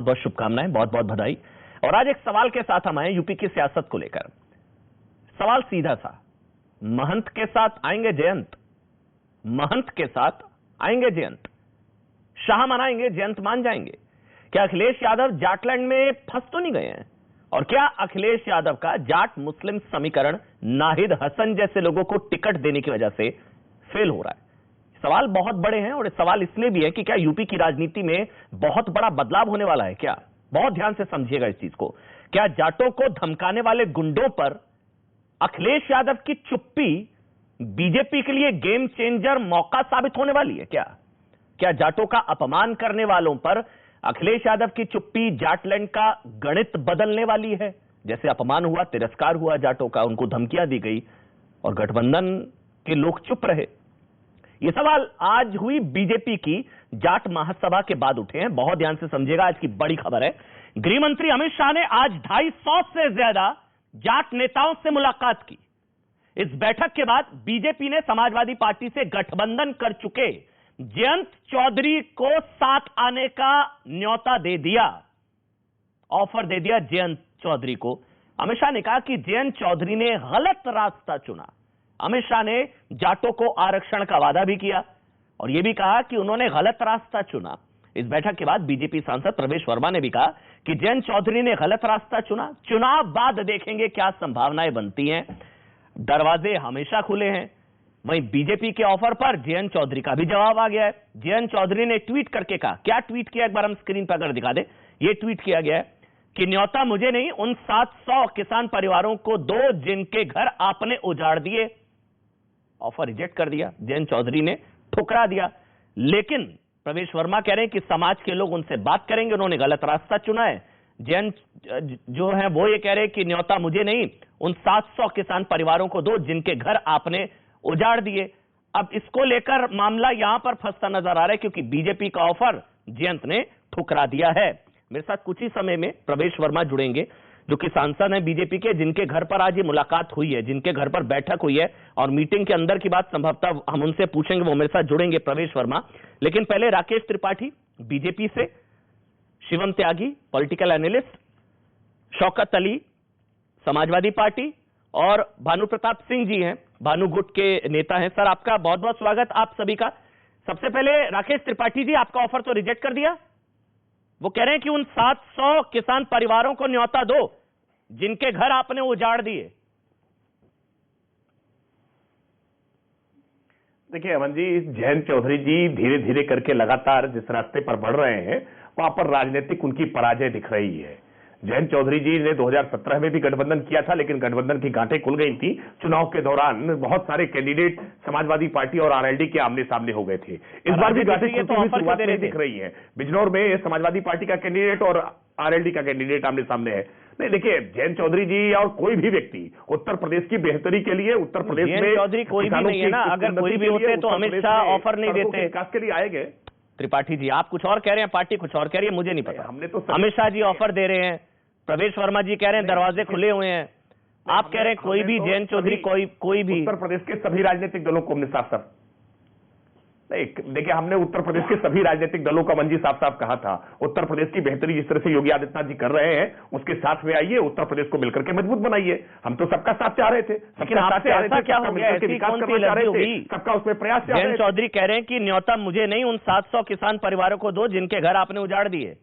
बहुत शुभकामनाएं, बहुत बहुत बधाई। और आज एक सवाल के साथ हम आए यूपी की सियासत को लेकर। सवाल सीधा सा, महंत के साथ आएंगे जयंत, महंत के साथ आएंगे जयंत, शाह मनाएंगे जयंत मान जाएंगे? क्या अखिलेश यादव जाटलैंड में फंस तो नहीं गए हैं? और क्या अखिलेश यादव का जाट मुस्लिम समीकरण नाहिद हसन जैसे लोगों को टिकट देने की वजह से फेल हो रहा है? सवाल बहुत बड़े हैं और सवाल इसलिए भी है कि क्या यूपी की राजनीति में बहुत बड़ा बदलाव होने वाला है क्या? बहुत ध्यान से समझिएगा इस चीज को। क्या जाटों को धमकाने वाले गुंडों पर अखिलेश यादव की चुप्पी बीजेपी के लिए गेम चेंजर मौका साबित होने वाली है क्या? क्या जाटों का अपमान करने वालों पर अखिलेश यादव की चुप्पी जाटलैंड का गणित बदलने वाली है? जैसे अपमान हुआ, तिरस्कार हुआ जाटों का, उनको धमकियां दी गई और गठबंधन के लोग चुप रहे। ये सवाल आज हुई बीजेपी की जाट महासभा के बाद उठे हैं। बहुत ध्यान से समझिएगा, आज की बड़ी खबर है। गृह मंत्री अमित शाह ने आज 250 से ज्यादा जाट नेताओं से मुलाकात की। इस बैठक के बाद बीजेपी ने समाजवादी पार्टी से गठबंधन कर चुके जयंत चौधरी को साथ आने का न्योता दे दिया, ऑफर दे दिया जयंत चौधरी को। अमित शाह ने कहा कि जयंत चौधरी ने गलत रास्ता चुना। अमित शाह ने जाटों को आरक्षण का वादा भी किया और यह भी कहा कि उन्होंने गलत रास्ता चुना। इस बैठक के बाद बीजेपी सांसद प्रवेश वर्मा ने भी कहा कि जयंत चौधरी ने गलत रास्ता चुना, चुनाव बाद देखेंगे क्या संभावनाएं बनती हैं, दरवाजे हमेशा खुले हैं। वहीं बीजेपी के ऑफर पर जयंत चौधरी का भी जवाब आ गया है। जयंत चौधरी ने ट्वीट करके कहा, क्या ट्वीट किया एक बार हम स्क्रीन पर अगर दिखा दे। यह ट्वीट किया गया है कि न्योता मुझे नहीं, उन 700 किसान परिवारों को दो जिनके घर आपने उजाड़ दिए। ऑफर रिजेक्ट कर दिया, जयंत चौधरी ने ठुकरा दिया। लेकिन प्रवेश वर्मा कह रहे हैं कि समाज के लोग उनसे बात करेंगे, उन्होंने गलत रास्ता चुना है। जयंत जो है वो ये कह रहे हैं कि न्योता मुझे नहीं, उन 700 किसान परिवारों को दो जिनके घर आपने उजाड़ दिए। अब इसको लेकर मामला यहां पर फंसता नजर आ रहा है क्योंकि बीजेपी का ऑफर जयंत ने ठुकरा दिया है। मेरे साथ कुछ ही समय में प्रवेश वर्मा जुड़ेंगे जो कि सांसद हैं बीजेपी के, जिनके घर पर आज ये मुलाकात हुई है, जिनके घर पर बैठक हुई है और मीटिंग के अंदर की बात संभवतः हम उनसे पूछेंगे, वो मेरे साथ जुड़ेंगे प्रवेश वर्मा। लेकिन पहले राकेश त्रिपाठी बीजेपी से, Shivam Tyagi political analyst, Shaukat Ali Samajwadi party और भानु प्रताप सिंह जी हैं, भानु गुट के नेता हैं। सर आपका बहुत बहुत स्वागत आप सभी का। सबसे पहले राकेश त्रिपाठी जी, आपका ऑफर तो रिजेक्ट कर दिया। वो कह रहे हैं कि उन 700 किसान परिवारों को न्योता दो जिनके घर आपने उजाड़ दिए। देखिए अमन जी, जयंत चौधरी जी धीरे धीरे करके लगातार जिस रास्ते पर बढ़ रहे हैं वहां पर राजनीतिक उनकी पराजय दिख रही है। जयंत चौधरी जी ने 2017 में भी गठबंधन किया था, लेकिन गठबंधन की गांठें खुल गई थी। चुनाव के दौरान बहुत सारे कैंडिडेट समाजवादी पार्टी और आरएलडी के आमने सामने हो गए थे। इस बार भी गांठें खुलती हुई शुरुआत में दिख रही है। बिजनौर में समाजवादी पार्टी का कैंडिडेट और आरएलडी का कैंडिडेट आमने सामने है। नहीं देखिए, जयंत चौधरी जी और कोई भी व्यक्ति उत्तर प्रदेश की बेहतरी के लिए, उत्तर प्रदेश में चौधरी कोई भी नहीं है ना, अगर कोई भी होते तो अमित शाह ऑफर नहीं देते। विकास के लिए आएंगे। त्रिपाठी जी आप कुछ और कह रहे हैं, पार्टी कुछ और कह रही है, मुझे नहीं पता। हमने तो अमित शाह जी ऑफर दे रहे हैं, प्रवेश वर्मा जी कह रहे हैं दरवाजे खुले हुए हैं, आप कह रहे हैं कोई भी, जयंत चौधरी कोई भी। उत्तर प्रदेश के सभी राजनीतिक दलों को हमने साफ साफ नहीं, देखिए हमने उत्तर प्रदेश के सभी राजनीतिक दलों का मंजी साफ साफ कहा था, उत्तर प्रदेश की बेहतरी जिस तरह से योगी आदित्यनाथ जी कर रहे हैं उसके साथ में आइए, उत्तर प्रदेश को मिलकर के मजबूत बनाइए। हम तो सबका साथ चाह रहे थे, सबका साथ चाह रहे थे, क्या हो गया, विकास करना चाह रहे थे, सबका उसमें प्रयास। जयंत चौधरी कह रहे हैं कि न्योता मुझे नहीं, उन 700 किसान परिवारों को दो जिनके घर आपने उजाड़ दिए।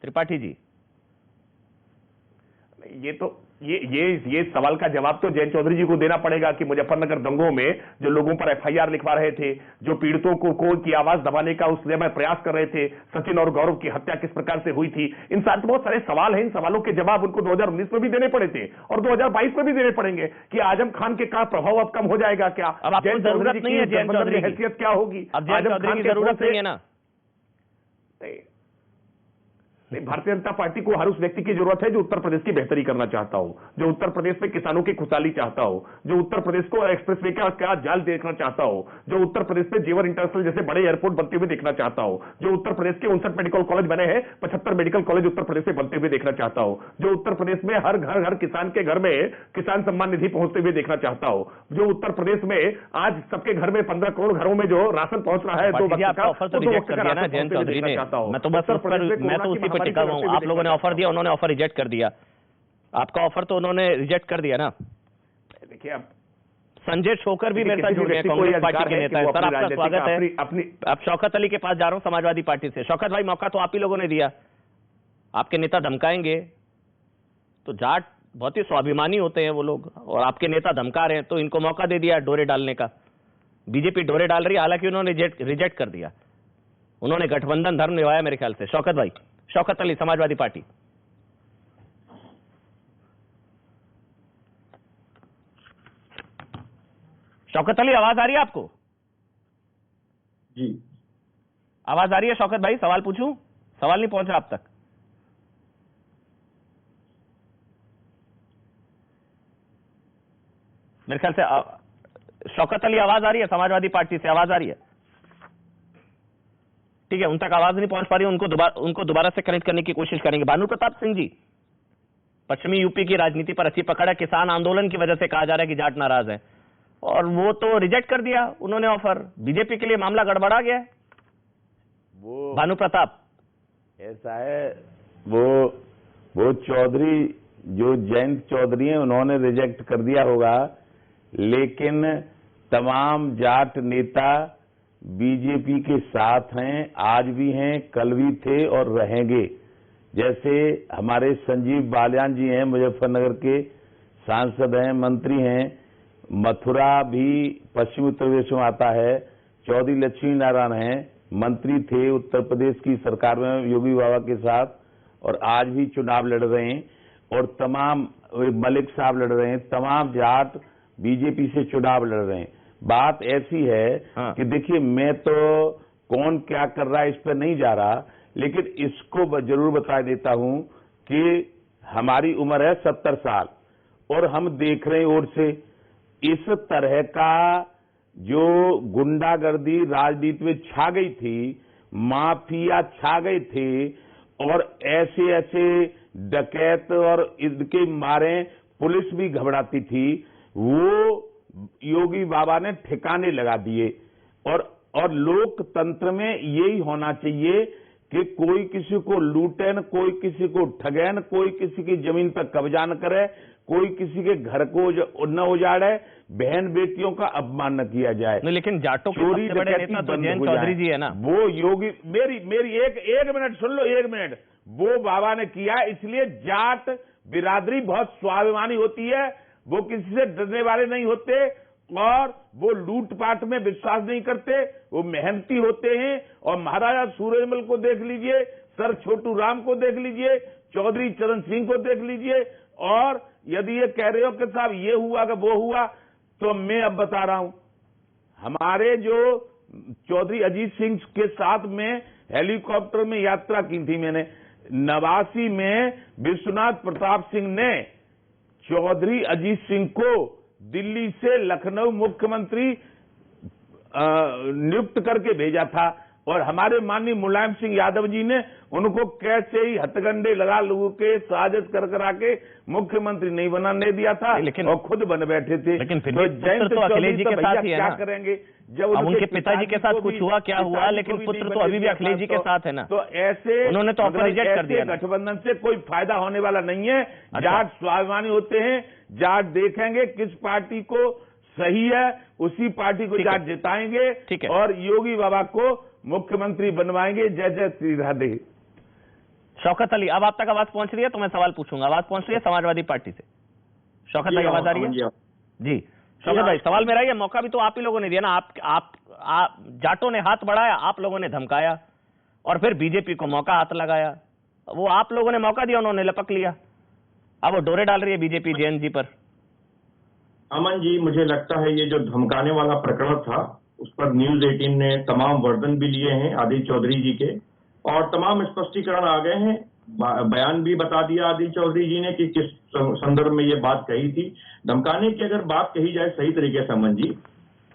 त्रिपाठी जी ये तो ये सवाल का जवाब तो जयंत चौधरी जी को देना पड़ेगा कि मुजफ्फरनगर दंगों में जो लोगों पर एफआईआर लिखवा रहे थे, जो पीड़ितों को की आवाज दबाने का उस समय प्रयास कर रहे थे, सचिन और गौरव की हत्या किस प्रकार से हुई थी, इन साथ बहुत सारे सवाल हैं। इन सवालों के जवाब उनको 2019 में भी देने पड़े थे और 2022 में भी देने पड़ेंगे कि आजम खान के का प्रभाव अब कम हो जाएगा क्या, अब जयंत चौधरी की जयंत चौधरी की हैसियत क्या होगी, अब जयंत चौधरी की जरूरत नहीं है ना। भारतीय जनता पार्टी को हर उस व्यक्ति की जरूरत है जो उत्तर प्रदेश की बेहतरी करना चाहता हो, जो उत्तर प्रदेश में किसानों की खुशहाली चाहता हो, जो उत्तर प्रदेश को एक्सप्रेसवे का जाल देखना चाहता हो, जो उत्तर प्रदेश में जेवर इंटरनेशनल जैसे बड़े एयरपोर्ट बनते हुए देखना चाहता हो, जो उत्तर प्रदेश के 59 मेडिकल कॉलेज बने हैं, 75 मेडिकल कॉलेज उत्तर प्रदेश में बनते हुए देखना चाहता हो, जो उत्तर प्रदेश में हर किसान के घर में किसान सम्मान निधि पहुंचते हुए देखना चाहता हो, जो उत्तर प्रदेश में आज सबके घर में 15 करोड़ घरों में जो राशन पहुंच रहा है, तो पे टिका हुआ हूं। आप लोगों ने ऑफर दिया, उन्होंने ऑफर रिजेक्ट कर दिया। आपका ऑफर तो उन्होंने रिजेक्ट कर दिया ना। देखिए, अब संजय छोकर भी मेरे साथ जुड़ गए, कांग्रेस पार्टी के नेता है। सर, आपका स्वागत है। अब शौकत अली के पास जा रहा हूं, समाजवादी पार्टी से। शौकत भाई, मौका तो आप ही लोगों ने दिया। आपके नेता धमकाएंगे तो जाट बहुत ही स्वाभिमानी होते हैं वो लोग, और आपके नेता धमका रहे हैं तो इनको मौका दे दिया डोरे डालने का। बीजेपी डोरे डाल रही है, हालांकि उन्होंने रिजेक्ट कर दिया। उन्होंने गठबंधन धर्म निभाया मेरे ख्याल से। शौकत भाई, शौकत अली, समाजवादी पार्टी। शौकत अली, आवाज आ रही है आपको? जी, आवाज आ रही है शौकत भाई? सवाल पूछूं? सवाल नहीं पहुंचा आप तक। मेरे ख्याल से शौकत अली, आवाज आ रही है? समाजवादी पार्टी से आवाज आ रही है? ठीक है, उन तक आवाज नहीं पहुंच पा रही, उनको दोबारा से कनेक्ट करने की कोशिश करेंगे। भानु प्रताप सिंह जी, पश्चिमी यूपी की राजनीति पर अच्छी पकड़ है। किसान आंदोलन की वजह से कहा जा रहा है कि जाट नाराज है, और वो तो रिजेक्ट कर दिया उन्होंने ऑफर। बीजेपी के लिए मामला गड़बड़ा गया है। वो भानु प्रताप, ऐसा है, वो चौधरी, जो जयंत चौधरी हैं, उन्होंने रिजेक्ट कर दिया होगा, लेकिन तमाम जाट नेता बीजेपी के साथ हैं, आज भी हैं, कल भी थे और रहेंगे। जैसे हमारे संजीव बालियान जी हैं, मुजफ्फरनगर के सांसद हैं, मंत्री हैं। मथुरा भी पश्चिमी उत्तर प्रदेश में आता है। चौधरी लक्ष्मी नारायण हैं, मंत्री थे उत्तर प्रदेश की सरकार में योगी बाबा के साथ, और आज भी चुनाव लड़ रहे हैं। और तमाम, मलिक साहब लड़ रहे हैं, तमाम जाट बीजेपी से चुनाव लड़ रहे हैं। बात ऐसी है कि देखिए, मैं तो कौन क्या कर रहा है इस पर नहीं जा रहा, लेकिन इसको जरूर बता देता हूं कि हमारी उम्र है 70 साल, और हम देख रहे हैं और से इस तरह का जो गुंडागर्दी राजनीति में छा गई थी, माफिया छा गए थे, और ऐसे ऐसे डकैत और इनके मारे पुलिस भी घबराती थी, वो योगी बाबा ने ठिकाने लगा दिए। और लोकतंत्र में यही होना चाहिए कि कोई किसी को लूटे न, कोई किसी को ठगे न, कोई किसी की जमीन पर कब्जा न करे, कोई किसी के घर को न उजाड़े, बहन बेटियों का अपमान न किया जाए। लेकिन जाटों के सबसे बड़े नेता तो जयंत चौधरी जी है ना। वो योगी, मेरी एक मिनट सुन लो, 1 मिनट। वो बाबा ने किया, इसलिए जाट बिरादरी बहुत स्वाभिमानी होती है। वो किसी से डरने वाले नहीं होते, और वो लूटपाट में विश्वास नहीं करते, वो मेहनती होते हैं। और महाराजा सूरजमल को देख लीजिए, सर छोटू राम को देख लीजिए, चौधरी चरण सिंह को देख लीजिए। और यदि ये कह रहे हो कि साहब ये हुआ कि वो हुआ, तो मैं अब बता रहा हूं, हमारे जो चौधरी अजीत सिंह के साथ में हेलीकॉप्टर में यात्रा की थी मैंने, 89 में विश्वनाथ प्रताप सिंह ने चौधरी अजीत सिंह को दिल्ली से लखनऊ मुख्यमंत्री नियुक्त करके भेजा था, और हमारे माननीय मुलायम सिंह यादव जी ने उनको कैसे ही हथकंडे लगा लोगों के साजिश कर करा के मुख्यमंत्री नहीं बनाने दिया था, लेकिन और खुद बन बैठे थे। लेकिन फिर तो जयंत तो अखिलेश जी के साथ ही है ना। क्या करेंगे जब उनके पिताजी के साथ कुछ हुआ क्या हुआ, लेकिन पुत्र तो अभी भी अखिलेश जी के साथ है ना। तो ऐसे उन्होंने तो ऑफर रिजेक्ट कर दिया। गठबंधन से कोई फायदा होने वाला नहीं है। जाट स्वाभिमानी होते हैं, जाट देखेंगे किस पार्टी को सही है, उसी पार्टी को जाट जिताएंगे, और योगी बाबा को मुख्यमंत्री बनवाएंगे। जय जय श्री राधे। शौकत अली, अब आप तक आवाज पहुंच रही है तो मैं सवाल पूछूंगा। आवाज पहुंच रही है समाजवादी पार्टी से? शौकत भाई, आवाज आ रही है? जी शौकत भाई, सवाल मेरा ये, मौका भी तो आप ही लोगों ने दिया ना। आप जाटों ने हाथ बढ़ाया, आप लोगों ने धमकाया, और फिर बीजेपी को मौका हाथ लगाया। वो आप लोगों ने मौका दिया, उन्होंने लपक लिया। अब वो डोरे डाल रही है बीजेपी जयंत जी पर। अमन जी, मुझे लगता है ये जो धमकाने वाला प्रकरण था, उस पर न्यूज 18 ने तमाम वर्जन भी लिए हैं आदिल चौधरी जी के, और तमाम स्पष्टीकरण आ गए हैं। बयान भी बता दिया आदिल चौधरी जी ने कि किस संदर्भ में ये बात कही थी। धमकाने की अगर बात कही जाए सही तरीके से अमन जी,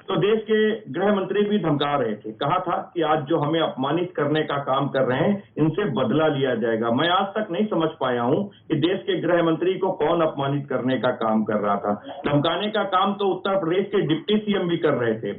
तो देश के गृह मंत्री भी धमका रहे थे। कहा था कि आज जो हमें अपमानित करने का काम कर रहे हैं, इनसे बदला लिया जाएगा। मैं आज तक नहीं समझ पाया हूं कि देश के गृह मंत्री को कौन अपमानित करने का काम कर रहा था। धमकाने का काम तो उत्तर प्रदेश के डिप्टी सीएम भी कर रहे थे।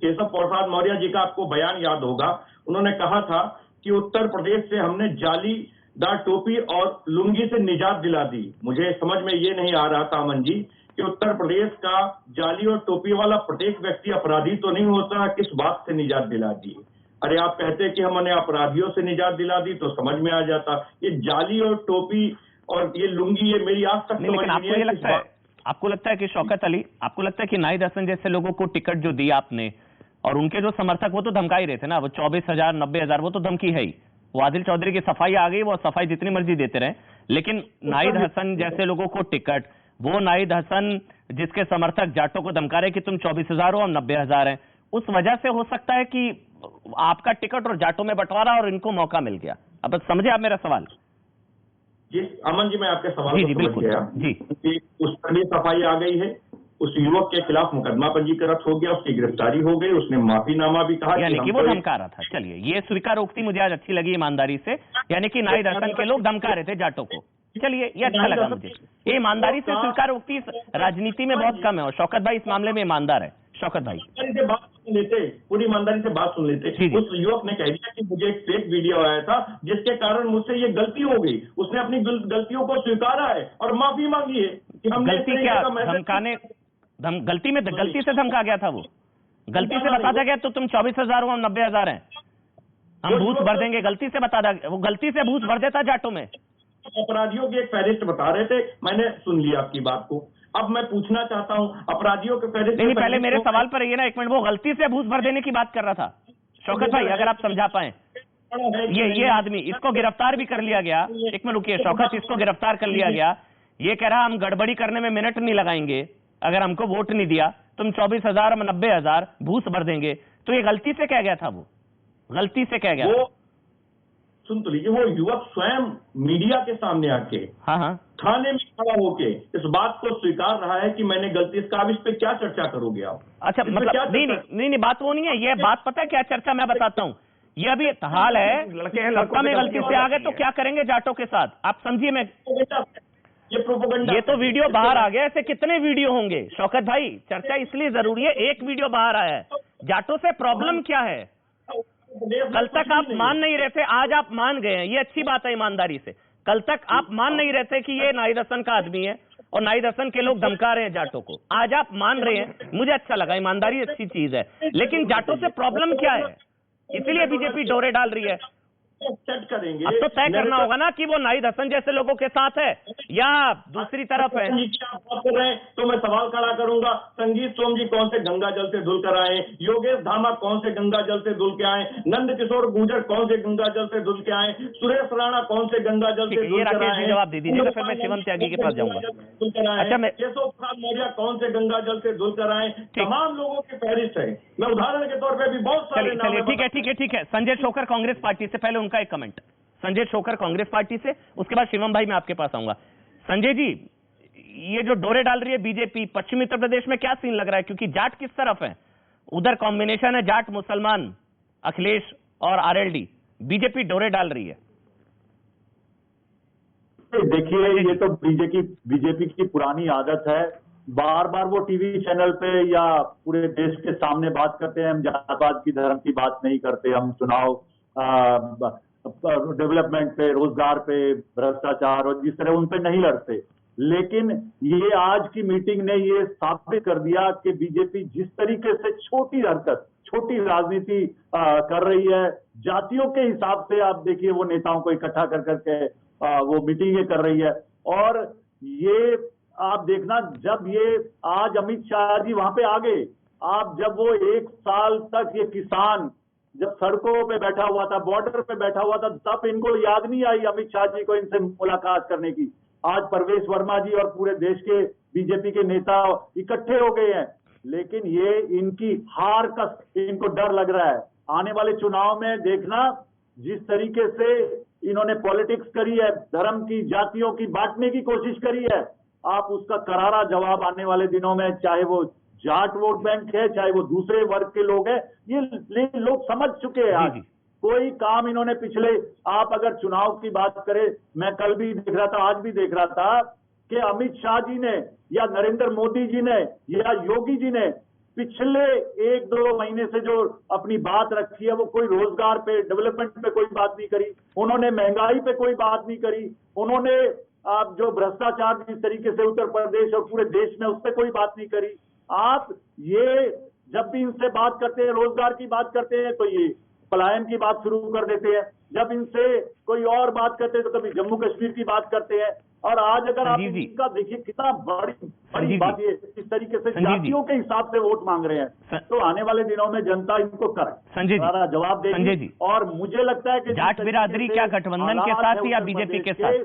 केशव प्रसाद मौर्य जी का आपको बयान याद होगा, उन्होंने कहा था कि उत्तर प्रदेश से हमने जाली जालीदार टोपी और लुंगी से निजात दिला दी। मुझे समझ में ये नहीं आ रहा था अमन जी कि उत्तर प्रदेश का जाली और टोपी वाला प्रत्येक व्यक्ति अपराधी तो नहीं होता, किस बात से निजात दिला दी। अरे आप कहते कि हमने अपराधियों से निजात दिला दी तो समझ में आ जाता। ये जाली और टोपी और ये लुंगी, ये मेरी आज तक लेकिन आपको ये लगता है, आपको लगता है कि शौकत अली, आपको लगता है कि नाहिद हसन जैसे लोगों को टिकट जो दिया आपने, और उनके जो समर्थक वो तो धमका ही रहे थे ना, वो 24,000 90,000 वो तो धमकी है ही। वो आदिल चौधरी की सफाई आ गई, वो सफाई जितनी मर्जी देते रहे, लेकिन नाहिद हसन जैसे लोगों को टिकट, वो नाहिद हसन जिसके समर्थक जाटों को धमका रहे कि तुम 24,000 हो, हम 90,000 हैं, उस वजह से हो सकता है कि आपका टिकट और जाटों में बंटवारा और इनको मौका मिल गया। अब समझे आप मेरा सवाल? जी अमन जी, मैं आपके सवाल जी, को जी, समझ बिल्कुल, गया जी। कि उस पर भी सफाई आ गई है, उस युवक के खिलाफ मुकदमा पंजीकृत हो गया, उसकी गिरफ्तारी हो गई, उसने माफीनामा भी कहा, यानी कि वो धमका रहा था। चलिए, ये स्वीकारोक्ति मुझे आज अच्छी लगी ईमानदारी से, यानी कि नाहिद हसन के लोग धमका रहे थे जाटों को। चलिए, ये अच्छा लगा मुझे। ये ईमानदारी से स्वीकारोक्ति राजनीति में बहुत कम है, और शौकत भाई इस मामले में ईमानदार है। शौकत भाई से बात सुन लेते, पूरी ईमानदारी से बात सुन लेते। उस युवक ने कह दिया कि मुझे एक फेक वीडियो आया था जिसके कारण मुझसे ये गलती हो गई। उसने अपनी गलतियों को स्वीकारा है और माफी मांगी है कि हमने गलती क्या धमकाने, गलती से धमका गया था, वो गलती से बता गया तो तुम 24,000 हो, हम 90,000 हैं, हम भूस भर देंगे, गलती से बता दिया, वो गलती से भूस भर देता जाटों में। अपराधियों की एक फहरिस्त बता रहे थे, मैंने सुन लिया आपकी बात को। अब मैं पूछना चाहता हूं अपराधियों के फहरिस्त नहीं, पहले मेरे सवाल पर रहिए ना एक मिनट। वो गलती से भूस भर देने की बात कर रहा था शौकत भाई, अगर आप समझा पाए। ये आदमी, इसको गिरफ्तार भी कर लिया गया। एक मिनट रुकिए शौकत, इसको गिरफ्तार कर लिया गया। ये कह रहा हम गड़बड़ी करने में मिनट नहीं लगाएंगे, अगर हमको वोट नहीं दिया तुम 24,000 हम 90,000 भूस भर देंगे। तो ये गलती से कह गया था, वो गलती से कह गया। सुन तो लीजिए, वो युवक स्वयं मीडिया के सामने आके, हाँ, थाने में खड़ा होके इस बात को स्वीकार रहा है कि मैंने गलती से। अब इस पे क्या चर्चा करोगे आप? अच्छा, मतलब नहीं, बात वो नहीं है। ये बात पता है क्या चर्चा, मैं बताता हूँ। ये अभी हाल है, सत्ता में गलती से आ गए तो क्या करेंगे जाटों के साथ, आप समझिए। मैं ये प्रोपेगेंडा, ये तो वीडियो बाहर आ गया, ऐसे कितने वीडियो होंगे शौकत भाई? चर्चा इसलिए जरूरी है, एक वीडियो बाहर आया है। जाटों से प्रॉब्लम क्या है? कल तक आप मान नहीं रहे थे, आज आप मान गए हैं, ये अच्छी बात है ईमानदारी से। कल तक आप मान नहीं रहे थे कि ये नाहिद हसन का आदमी है और नाहिद हसन के लोग धमका रहे हैं जाटों को, आज आप मान रहे हैं, मुझे अच्छा लगा। ईमानदारी अच्छी चीज है, लेकिन जाटों से प्रॉब्लम क्या है? इसलिए बीजेपी डोरे डाल रही है। सेट करेंगे, अब तो तय करना होगा ना कि वो नाहिद हसन जैसे लोगों के साथ है या दूसरी तरफ है। आप बात कर रहे हैं तो मैं सवाल खड़ा करूंगा, संगीत सोम जी कौन से गंगा जल से धुल कर आए? योगेश धामा कौन से गंगा जल से धुल के आए? नंद किशोर गुर्जर कौन से गंगा जल से धुल के आए? सुरेश राणा कौन से गंगा जल से धुल कर आए? जवाब दे दीजिएगा, फिर मैं शिवम त्यागी के पास जाऊंगा। अच्छा, मैं केशव प्रसाद मौर्य कौन से गंगा जल से धुल कर आए? तमाम लोगों की फहरिस्त है, मैं उदाहरण के तौर पर भी बहुत सारे। चलिए, ठीक है। संजय छोकर कांग्रेस पार्टी से, पहले उनका एक कमेंट। संजय छोकर कांग्रेस पार्टी से, उसके बाद शिवम भाई मैं आपके पास आऊंगा। संजय जी, ये जो डोरे डाल रही है बीजेपी पश्चिमी उत्तर प्रदेश में, क्या सीन लग रहा है? क्योंकि जाट किस तरफ है, उधर कॉम्बिनेशन है जाट मुसलमान, अखिलेश और आरएलडी, बीजेपी डोरे डाल रही है। देखिए, ये तो बीजेपी की पुरानी आदत है, बार बार वो टीवी चैनल पे या पूरे देश के सामने बात करते हैं, हम जातपात की धर्म की बात नहीं करते, हम चुनाव डेवलपमेंट पे, रोजगार पे, भ्रष्टाचार और जिस तरह उन पे नहीं लड़ते। लेकिन ये आज की मीटिंग ने ये साबित कर दिया कि बीजेपी जिस तरीके से छोटी हरकत, छोटी राजनीति कर रही है, जातियों के हिसाब से आप देखिए वो नेताओं को इकट्ठा कर करके वो मीटिंगें कर रही है। और ये आप देखना, जब ये आज अमित शाह जी वहां पे आ गए, आप जब वो 1 साल तक ये किसान जब सड़कों पे बैठा हुआ था, बॉर्डर पे बैठा हुआ था, तब इनको याद नहीं आई अमित शाह जी को इनसे मुलाकात करने की। आज परवेश वर्मा जी और पूरे देश के बीजेपी के नेता इकट्ठे हो गए हैं, लेकिन ये इनकी हार का इनको डर लग रहा है। आने वाले चुनाव में देखना, जिस तरीके से इन्होंने पॉलिटिक्स करी है, धर्म की, जातियों की बांटने की कोशिश करी है, आप उसका करारा जवाब आने वाले दिनों में, चाहे वो जाट वोट बैंक है, चाहे वो दूसरे वर्ग के लोग हैं, ये लोग समझ चुके हैं। आज कोई काम इन्होंने पिछले, आप अगर चुनाव की बात करें, मैं कल भी देख रहा था, आज भी देख रहा था कि अमित शाह जी ने या नरेंद्र मोदी जी ने या योगी जी ने पिछले 1-2 महीने से जो अपनी बात रखी है, वो कोई रोजगार पे, डेवलपमेंट पे कोई बात नहीं करी, उन्होंने महंगाई पे कोई बात नहीं करी, उन्होंने आप जो भ्रष्टाचार जिस तरीके से उत्तर प्रदेश और पूरे देश में, उस पर कोई बात नहीं करी। आप ये जब भी इनसे बात करते हैं, रोजगार की बात करते हैं, तो ये पलायन की बात शुरू कर देते हैं। जब इनसे कोई और बात करते हैं तो कभी जम्मू कश्मीर की बात करते हैं। और आज अगर आप इनका देखिए कितना बड़ी बात, ये इस तरीके से जातियों के हिसाब से वोट मांग रहे हैं, तो आने वाले दिनों में जनता इनको सारा जवाब देगी। और मुझे लगता है कि जाट बिरादरी क्या गठबंधन के साथ या बीजेपी के साथ?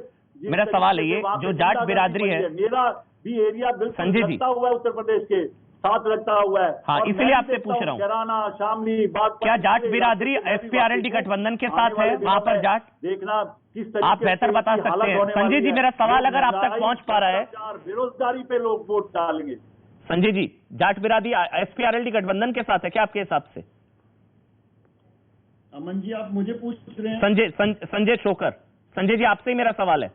मेरा सवाल है ये, जो जाट बिरादरी है, मेरा भी एरिया बिल्कुल लगता हुआ है उत्तर प्रदेश के साथ लगता हुआ है। हाँ, इसलिए आपसे पूछ रहा हूँ, कैराना, शामली, क्या जाट बिरादरी एसपीआरएलडी गठबंधन के साथ है? वहां पर जाट देखना किस तरीके आप बेहतर बता सकते हैं। संजय जी, मेरा सवाल अगर आप तक पहुंच पा रहा है, बेरोजगारी पे लोग वोट डालेंगे। संजय जी, जाट बिरादरी एसपीआरएलडी गठबंधन के साथ है क्या आपके हिसाब से? अमन जी, आप मुझे पूछ रहे हैं? संजय छोकर, संजय जी, आपसे ही मेरा सवाल है,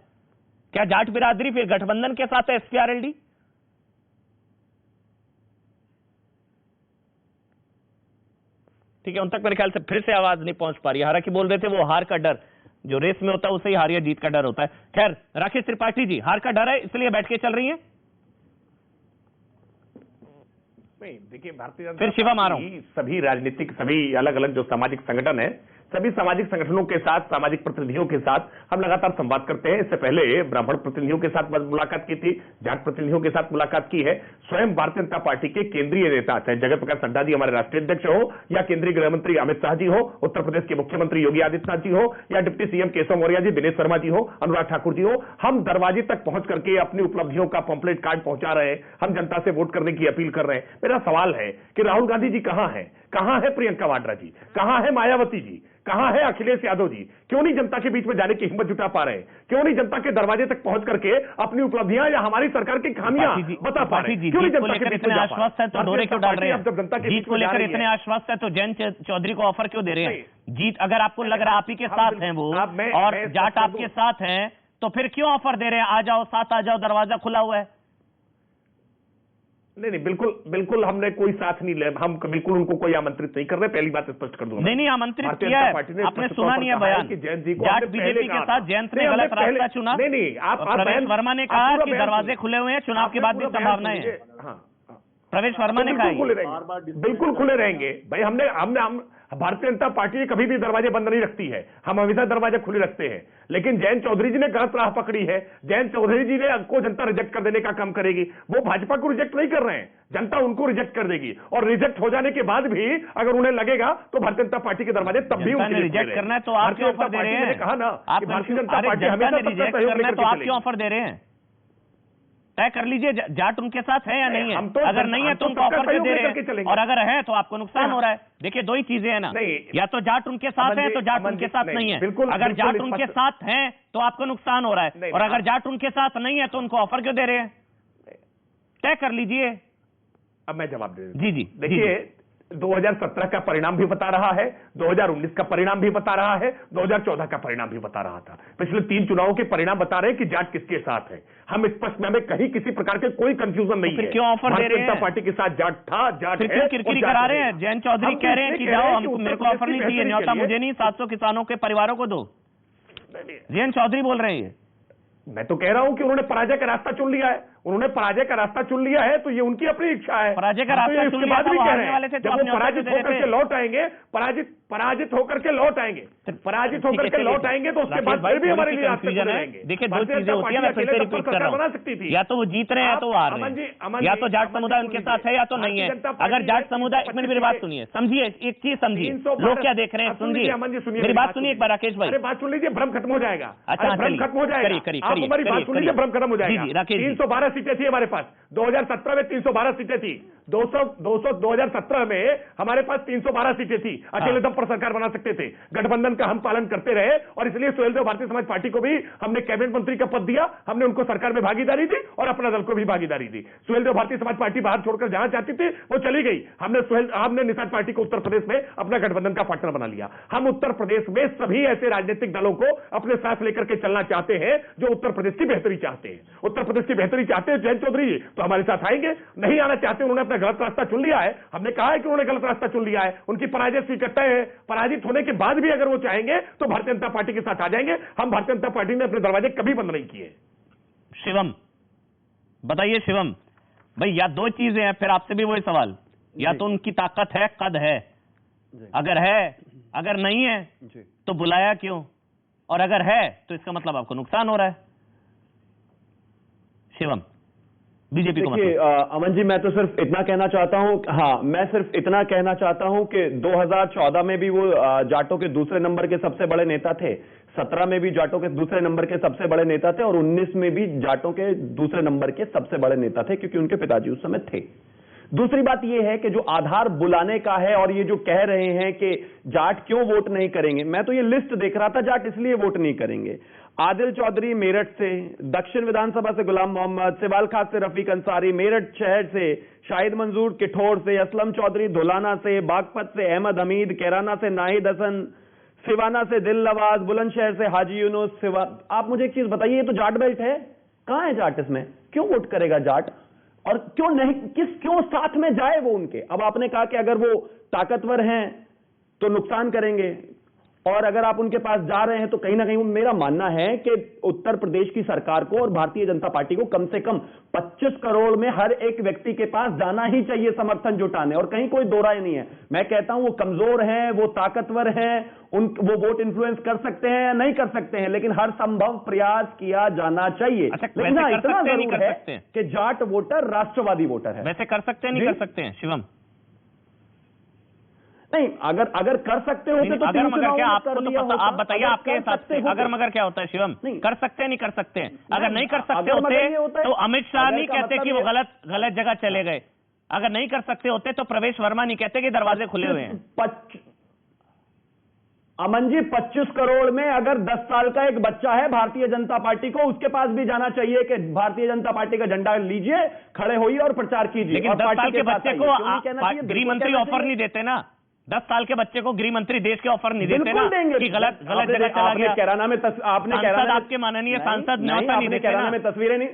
क्या जाट बिरादरी फिर गठबंधन के साथ है एसपीआरएलडी? ठीक है, उन तक मेरे ख्याल से फिर से आवाज नहीं पहुंच पा रही। हालांकि बोल रहे थे वो हार का डर, जो रेस में होता है उसे ही हार या जीत का डर होता है। खैर, राकेश त्रिपाठी जी, हार का डर है इसलिए बैठ के चल रही हैं? नहीं, देखिए, भारतीय जनता फिर शिवा मारो, सभी राजनीतिक, सभी अलग अलग जो सामाजिक संगठन है, सभी सामाजिक संगठनों के साथ, सामाजिक प्रतिनिधियों के साथ हम लगातार संवाद करते हैं। इससे पहले ब्राह्मण प्रतिनिधियों के साथ मुलाकात की थी, जाट प्रतिनिधियों के साथ मुलाकात की है। स्वयं भारतीय जनता पार्टी के केंद्रीय नेता, चाहे जगत प्रकाश नड्डा जी हमारे राष्ट्रीय अध्यक्ष हो, या केंद्रीय गृह मंत्री अमित शाह जी हो, उत्तर प्रदेश के मुख्यमंत्री योगी आदित्यनाथ जी हो, या डिप्टी सीएम केशव मौर्य जी, दिनेश शर्मा जी हो, अनुराग ठाकुर जी हो, हम दरवाजे तक पहुंच करके अपनी उपलब्धियों का पॉम्पलेट कार्ड पहुंचा रहे हैं। हम जनता से वोट करने की अपील कर रहे हैं। मेरा सवाल है कि राहुल गांधी जी कहां है, कहां है प्रियंका वाड्रा जी, कहां है मायावती जी, कहां है अखिलेश यादव जी? क्यों नहीं जनता के बीच में जाने की हिम्मत जुटा पा रहे हैं? क्यों नहीं जनता के दरवाजे तक पहुंच करके अपनी उपलब्धियां या हमारी सरकार की खामियां बता पा रहे हैं? क्यों नहीं जनता के बीच में आश्वस्त है तो डोरे क्यों डाल रहे हैं? जब जनता के जीत को लेकर इतने आश्वस्त है तो जयंत चौधरी को ऑफर क्यों दे रहे हैं? जीत अगर आपको लग रहा है आप ही के साथ हैं वो, और जाट आपके साथ हैं, तो फिर क्यों ऑफर दे रहे हैं? आ जाओ, साथ आ जाओ, दरवाजा खुला हुआ है। नहीं, बिल्कुल हमने कोई साथ नहीं लिया, हम बिल्कुल उनको कोई आमंत्रित नहीं कर रहे। पहली बात स्पष्ट कर दूंगा। नहीं, आमंत्रित किया है, आपने सुना नहीं है बयान? जाट बीजेपी के साथ जयंत ने गलत रास्ता चुना। नहीं, आप प्रवेश वर्मा ने कहा कि दरवाजे खुले हुए हैं, चुनाव के बाद भी संभावनाएं हैं। प्रवेश वर्मा ने कहा बिल्कुल खुले रहेंगे भाई। हमने भारतीय जनता पार्टी कभी भी दरवाजे बंद नहीं रखती है, हम हमेशा दरवाजे खुले रखते हैं। लेकिन जयंत चौधरी जी ने गलत राह पकड़ी है। जयंत चौधरी जी ने को जनता रिजेक्ट कर देने का काम करेगी। वो भाजपा को रिजेक्ट नहीं कर रहे हैं, जनता उनको रिजेक्ट कर देगी। और रिजेक्ट हो जाने के बाद भी अगर उन्हें लगेगा तो भारतीय जनता पार्टी के दरवाजे तब भी उन्हें रिजेक्ट करना है तो आप क्यों ऑफर दे रहे हैं? कहा ना, भारतीय जनता पार्टी हमेशा रिजेक्ट करना है तो आप क्यों ऑफर दे रहे हैं? तय कर लीजिए, जाट उनके साथ है या नहीं है? अगर नहीं है तो उनको ऑफर क्यों दे रहे हैं, और अगर है तो आपको नुकसान हो रहा है। देखिए, दो ही चीजें हैं ना, या तो जाट उनके साथ है तो जाट उनके साथ नहीं है। अगर जाट उनके साथ हैं तो आपको नुकसान हो रहा है, और अगर जाट उनके साथ नहीं है तो उनको ऑफर क्यों दे रहे हैं? तय कर लीजिए। अब मैं जवाब दे दूं। जी, देखिए, 2017 का परिणाम भी बता रहा है, 2019 का परिणाम भी बता रहा है, 2014 का परिणाम भी बता रहा था। पिछले 3 चुनावों के परिणाम बता रहे हैं कि जाट किसके साथ है। हम स्पष्ट में, हमें कहीं किसी प्रकार के कोई कंफ्यूजन नहीं है। क्यों ऑफर दे रहे हैं? जनता पार्टी के साथ जाट था, जाट है, किरकिरी करा रहे हैं। जयंत चौधरी कह रहे हैं कि जाओ, हमको, मेरे को ऑफर नहीं चाहिए, न्योता मुझे नहीं, 700 किसानों के परिवारों को दो। जयंत चौधरी बोल रहे हैं। मैं तो कह रहा हूं कि उन्होंने पराजय का रास्ता चुन लिया है। उन्होंने पराजय का रास्ता चुन लिया है तो ये उनकी अपनी इच्छा है। पराजय का रास्ता चुन लिया था, वो हारने वाले थे, जब वो पराजित होकर के लौट आएंगे, पराजित होकर के लौट आएंगे, पराजित होकर के लौट आएंगे तो उसके बाद फिर भी हमारे लिए रास्ते खुले रहेंगे। देखिए, दो चीजें होती है, मैं फिर से रिपीट कर रहा हूं, या तो वो जीत रहे हैं या तो वो हार रहे हैं, या तो जाट समुदाय उनके साथ है या तो नहीं है। अगर जाट समुदाय, एक मिनट मेरी बात सुनिए, समझिए, एक चीज समझिए, लोग क्या देख रहे हैं, सुनिए मेरी बात, सुनिए एक बार राकेश भाई। अरे बात सुन लीजिए, भ्रम खत्म हो जाएगा। अच्छा, भ्रम खत्म हो जाएगा, आप हमारी बात सुन लीजिए, भ्रम खत्म हो जाएगा। 312 सीटें थी हमारे पास 2017 में, 312 सीटें थी। 2017 में हमारे पास 312 सीटें थी। अकेले दम पर सरकार बना सकते थे। गठबंधन का हम पालन करते रहे और इसलिए सुहेलदेव भारतीय समाज पार्टी को भी हमने कैबिनेट मंत्री का पद दिया। हमने उनको सरकार में भागीदारी दी और अपना दल को भी भागीदारी दी। सुहेलदेव भारतीय समाज पार्टी बाहर छोड़कर जहां चाहती थी वो चली गई। हमने निषाद पार्टी को उत्तर प्रदेश में अपना गठबंधन का पार्टनर बना लिया। हम उत्तर प्रदेश में सभी ऐसे राजनीतिक दलों को अपने साथ लेकर के चलना चाहते हैं जो उत्तर प्रदेश की बेहतरी चाहते हैं। उत्तर प्रदेश की बेहतरी चाहते हैं जयंत चौधरी जी तो हमारे साथ आएंगे, नहीं आना चाहते, उन्होंने अपना गलत रास्ता चुन लिया है। हमने कहा है कि उन्होंने गलत रास्ता चुन लिया है, उनकी पराजय स्वीकार तय है। पराजित होने के बाद भी अगर वो चाहेंगे तो भारतीय जनता पार्टी के साथ आ जाएंगे। हम भारतीय जनता पार्टी ने अपने दरवाजे कभी बंद नहीं किए। शिवम बताइए, शिवम भाई, या दो चीजें हैं, फिर आपसे भी वही सवाल, या तो उनकी ताकत है, कद है, अगर है, अगर नहीं है तो बुलाया क्यों, और अगर है तो इसका मतलब आपको नुकसान हो रहा है। शिवम, बीजेपी को मतलब। अमन जी, मैं तो सिर्फ इतना कहना चाहता हूं, हाँ, मैं सिर्फ इतना कहना चाहता हूं कि 2014 में भी वो जाटों के दूसरे नंबर के सबसे बड़े नेता थे, 17 में भी जाटों के दूसरे नंबर के सबसे बड़े नेता थे, और 19 में भी जाटों के दूसरे नंबर के सबसे बड़े नेता थे, क्योंकि उनके पिताजी उस समय थे। दूसरी बात यह है कि जो आधार बुलाने का है, और ये जो कह रहे हैं कि जाट क्यों वोट नहीं करेंगे, मैं तो ये लिस्ट देख रहा था, जाट इसलिए वोट नहीं करेंगे। आदिल चौधरी मेरठ से, दक्षिण विधानसभा से गुलाम मोहम्मद, सिवाल खास से रफीक अंसारी, मेरठ शहर से शाहिद मंजूर किठौर से, असलम चौधरी धुलाना से, बागपत से अहमद हमीद, कैराना से नाहिद हसन, सिवाना से दिल नवाज, बुलंदशहर से हाजी यूनुस। आप मुझे एक चीज बताइए, ये तो जाट बेल्ट है, कहां है जाट इसमें? क्यों वोट करेगा जाट, और क्यों नहीं, क्यों साथ में जाए वो उनके? अब आपने कहा कि अगर वो ताकतवर हैं तो नुकसान करेंगे, और अगर आप उनके पास जा रहे हैं तो कहीं ना कहीं, मेरा मानना है कि उत्तर प्रदेश की सरकार को और भारतीय जनता पार्टी को कम से कम 25 करोड़ में हर एक व्यक्ति के पास जाना ही चाहिए समर्थन जुटाने, और कहीं कोई दो राय नहीं है। मैं कहता हूं वो कमजोर हैं, वो ताकतवर हैं, वो वोट इन्फ्लुएंस कर सकते हैं या नहीं कर सकते हैं, लेकिन हर संभव प्रयास किया जाना चाहिए। लेकिन इतना जरूर है कि जाट वोटर राष्ट्रवादी वोटर है। वैसे कर सकते हैं, नहीं कर सकते हैं शिवम? नहीं, अगर कर सकते होते तो अगर मगर क्या, आपको तो पता, आप बताइए आपके हिसाब से अगर मगर क्या होता है शिवम? कर सकते हैं, नहीं कर सकते हैं? अगर नहीं कर सकते होते तो अमित शाह नहीं कहते कि वो गलत जगह चले गए, अगर नहीं कर सकते होते तो प्रवेश वर्मा नहीं कहते कि दरवाजे खुले हुए हैं। अमन जी, 25 करोड़ में अगर 10 साल का एक बच्चा है भारतीय जनता पार्टी को, उसके पास भी जाना चाहिए कि भारतीय जनता पार्टी का झंडा लीजिए, खड़े होइए और प्रचार कीजिए। लेकिन 10 साल के बच्चे को गृह मंत्री ऑफर नहीं देते ना, 10 साल के बच्चे को गृह मंत्री देश के ऑफर नहीं देते ना कि गलत जगह चला गया। कैराना में आपके माननीय सांसद न्योता नहीं देते कैराना में तस्वीरें नहीं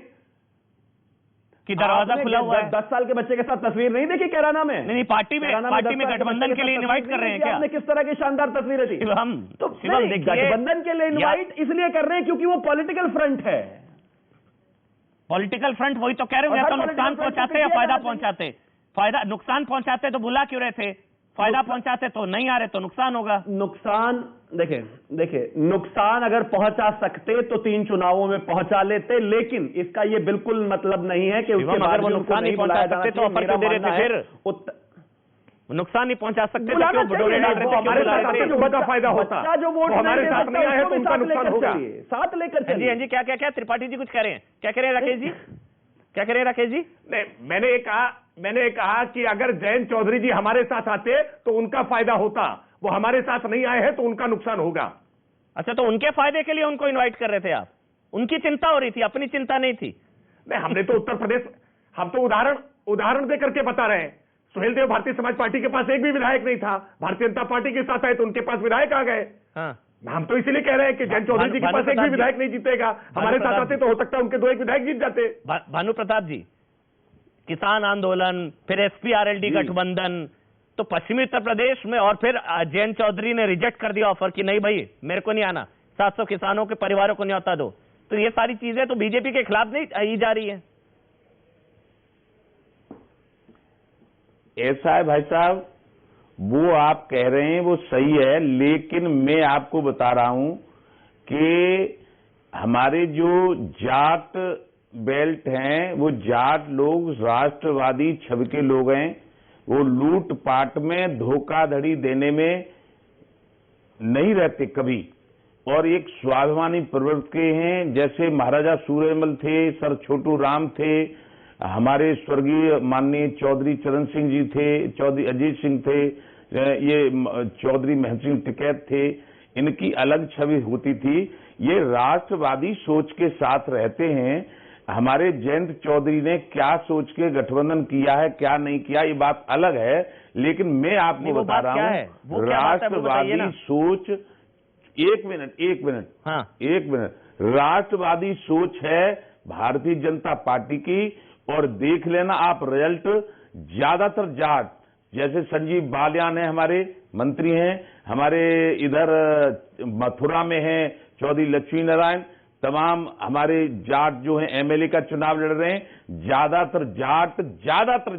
कि दरवाजा खुला हुआ है। 10 साल के बच्चे के साथ तस्वीर नहीं देखी कैराना में? नहीं, पार्टी में गठबंधन के लिए इनवाइट कर रहे हैं क्या? आपने किस तरह की शानदार तस्वीरें थी? हम तो गठबंधन के लिए इनवाइट इसलिए कर रहे हैं क्योंकि वो पॉलिटिकल फ्रंट है। पॉलिटिकल फ्रंट, वही तो कह रहे हो, तो नुकसान पहुंचाते या फायदा पहुंचाते? फायदा, नुकसान पहुंचाते तो बुला क्यों रहे थे? फायदा पहुंचाते तो नहीं आ रहे तो नुकसान होगा। नुकसान देखिए, नुकसान अगर पहुंचा सकते तो 3 चुनावों में पहुंचा लेते, लेकिन इसका ये बिल्कुल मतलब नहीं है कि उसके बाद वो नुकसान नहीं पहुंचा सकते तो ऑफर क्यों दे रहे थे? फिर नुकसान नहीं पहुंचा सकते तो क्यों बटोरे डाल रहे थे? हमारे साथ जो बड़ा फायदा होता, जो वोट हमारे साथ नहीं आए तो उनका नुकसान होगा। साथ लेकर चलिए। हाँ जी, क्या त्रिपाठी जी कुछ कह रहे हैं? क्या कह रहे हैं राकेश जी? क्या कह रहे हैं राकेश जी? नहीं, मैंने कहा कि अगर जयंत चौधरी जी हमारे साथ आते तो उनका फायदा होता, वो हमारे साथ नहीं आए हैं तो उनका नुकसान होगा। अच्छा, तो उनके फायदे के लिए उनको इनवाइट कर रहे थे आप? उनकी चिंता हो रही थी, अपनी चिंता नहीं थी? नहीं, हमने तो उत्तर प्रदेश, हम तो उदाहरण दे करके बता रहे हैं। सुहेल देव भारतीय समाज पार्टी के पास एक भी विधायक नहीं था, भारतीय जनता पार्टी के साथ आए तो उनके पास विधायक आ गए। हाँ, हम तो इसीलिए कह रहे हैं कि जयंत चौधरी जी के पास एक भी विधायक नहीं जीतेगा, हमारे साथ आते तो हो सकता है उनके 2-1 विधायक जीत जाते। भानु प्रताप जी, किसान आंदोलन, फिर एसपी-आरएलडी गठबंधन, तो पश्चिमी उत्तर प्रदेश में, और फिर जयंत चौधरी ने रिजेक्ट कर दिया ऑफर कि नहीं भाई मेरे को नहीं आना, 700 किसानों के परिवारों को न्योता दो। तो ये सारी चीजें तो बीजेपी के खिलाफ नहीं आई जा रही है? ऐसा है भाई साहब, वो आप कह रहे हैं वो सही है, लेकिन मैं आपको बता रहा हूं कि हमारे जो जाट बेल्ट हैं, वो जाट लोग राष्ट्रवादी छवि के लोग हैं, वो लूट पाट में, धोखाधड़ी देने में नहीं रहते कभी, और एक स्वाभिमानी प्रवृत्ति के हैं। जैसे महाराजा सूर्यमल थे, सर छोटू राम थे, हमारे स्वर्गीय माननीय चौधरी चरण सिंह जी थे, चौधरी अजीत सिंह थे, ये चौधरी महन सिंह टिकैत थे, इनकी अलग छवि होती थी। ये राष्ट्रवादी सोच के साथ रहते हैं। हमारे जयंत चौधरी ने क्या सोच के गठबंधन किया है, क्या नहीं किया, ये बात अलग है, लेकिन मैं आपको बता रहा हूं राष्ट्रवादी सोच, एक मिनट, राष्ट्रवादी सोच है भारतीय जनता पार्टी की, और देख लेना आप रिजल्ट ज्यादातर जाट, जैसे संजीव बालियान है, हमारे मंत्री हैं, हमारे इधर मथुरा में हैं चौधरी लक्ष्मी नारायण, तमाम हमारे जाट जो हैं एमएलए का चुनाव लड़ रहे हैं, ज्यादातर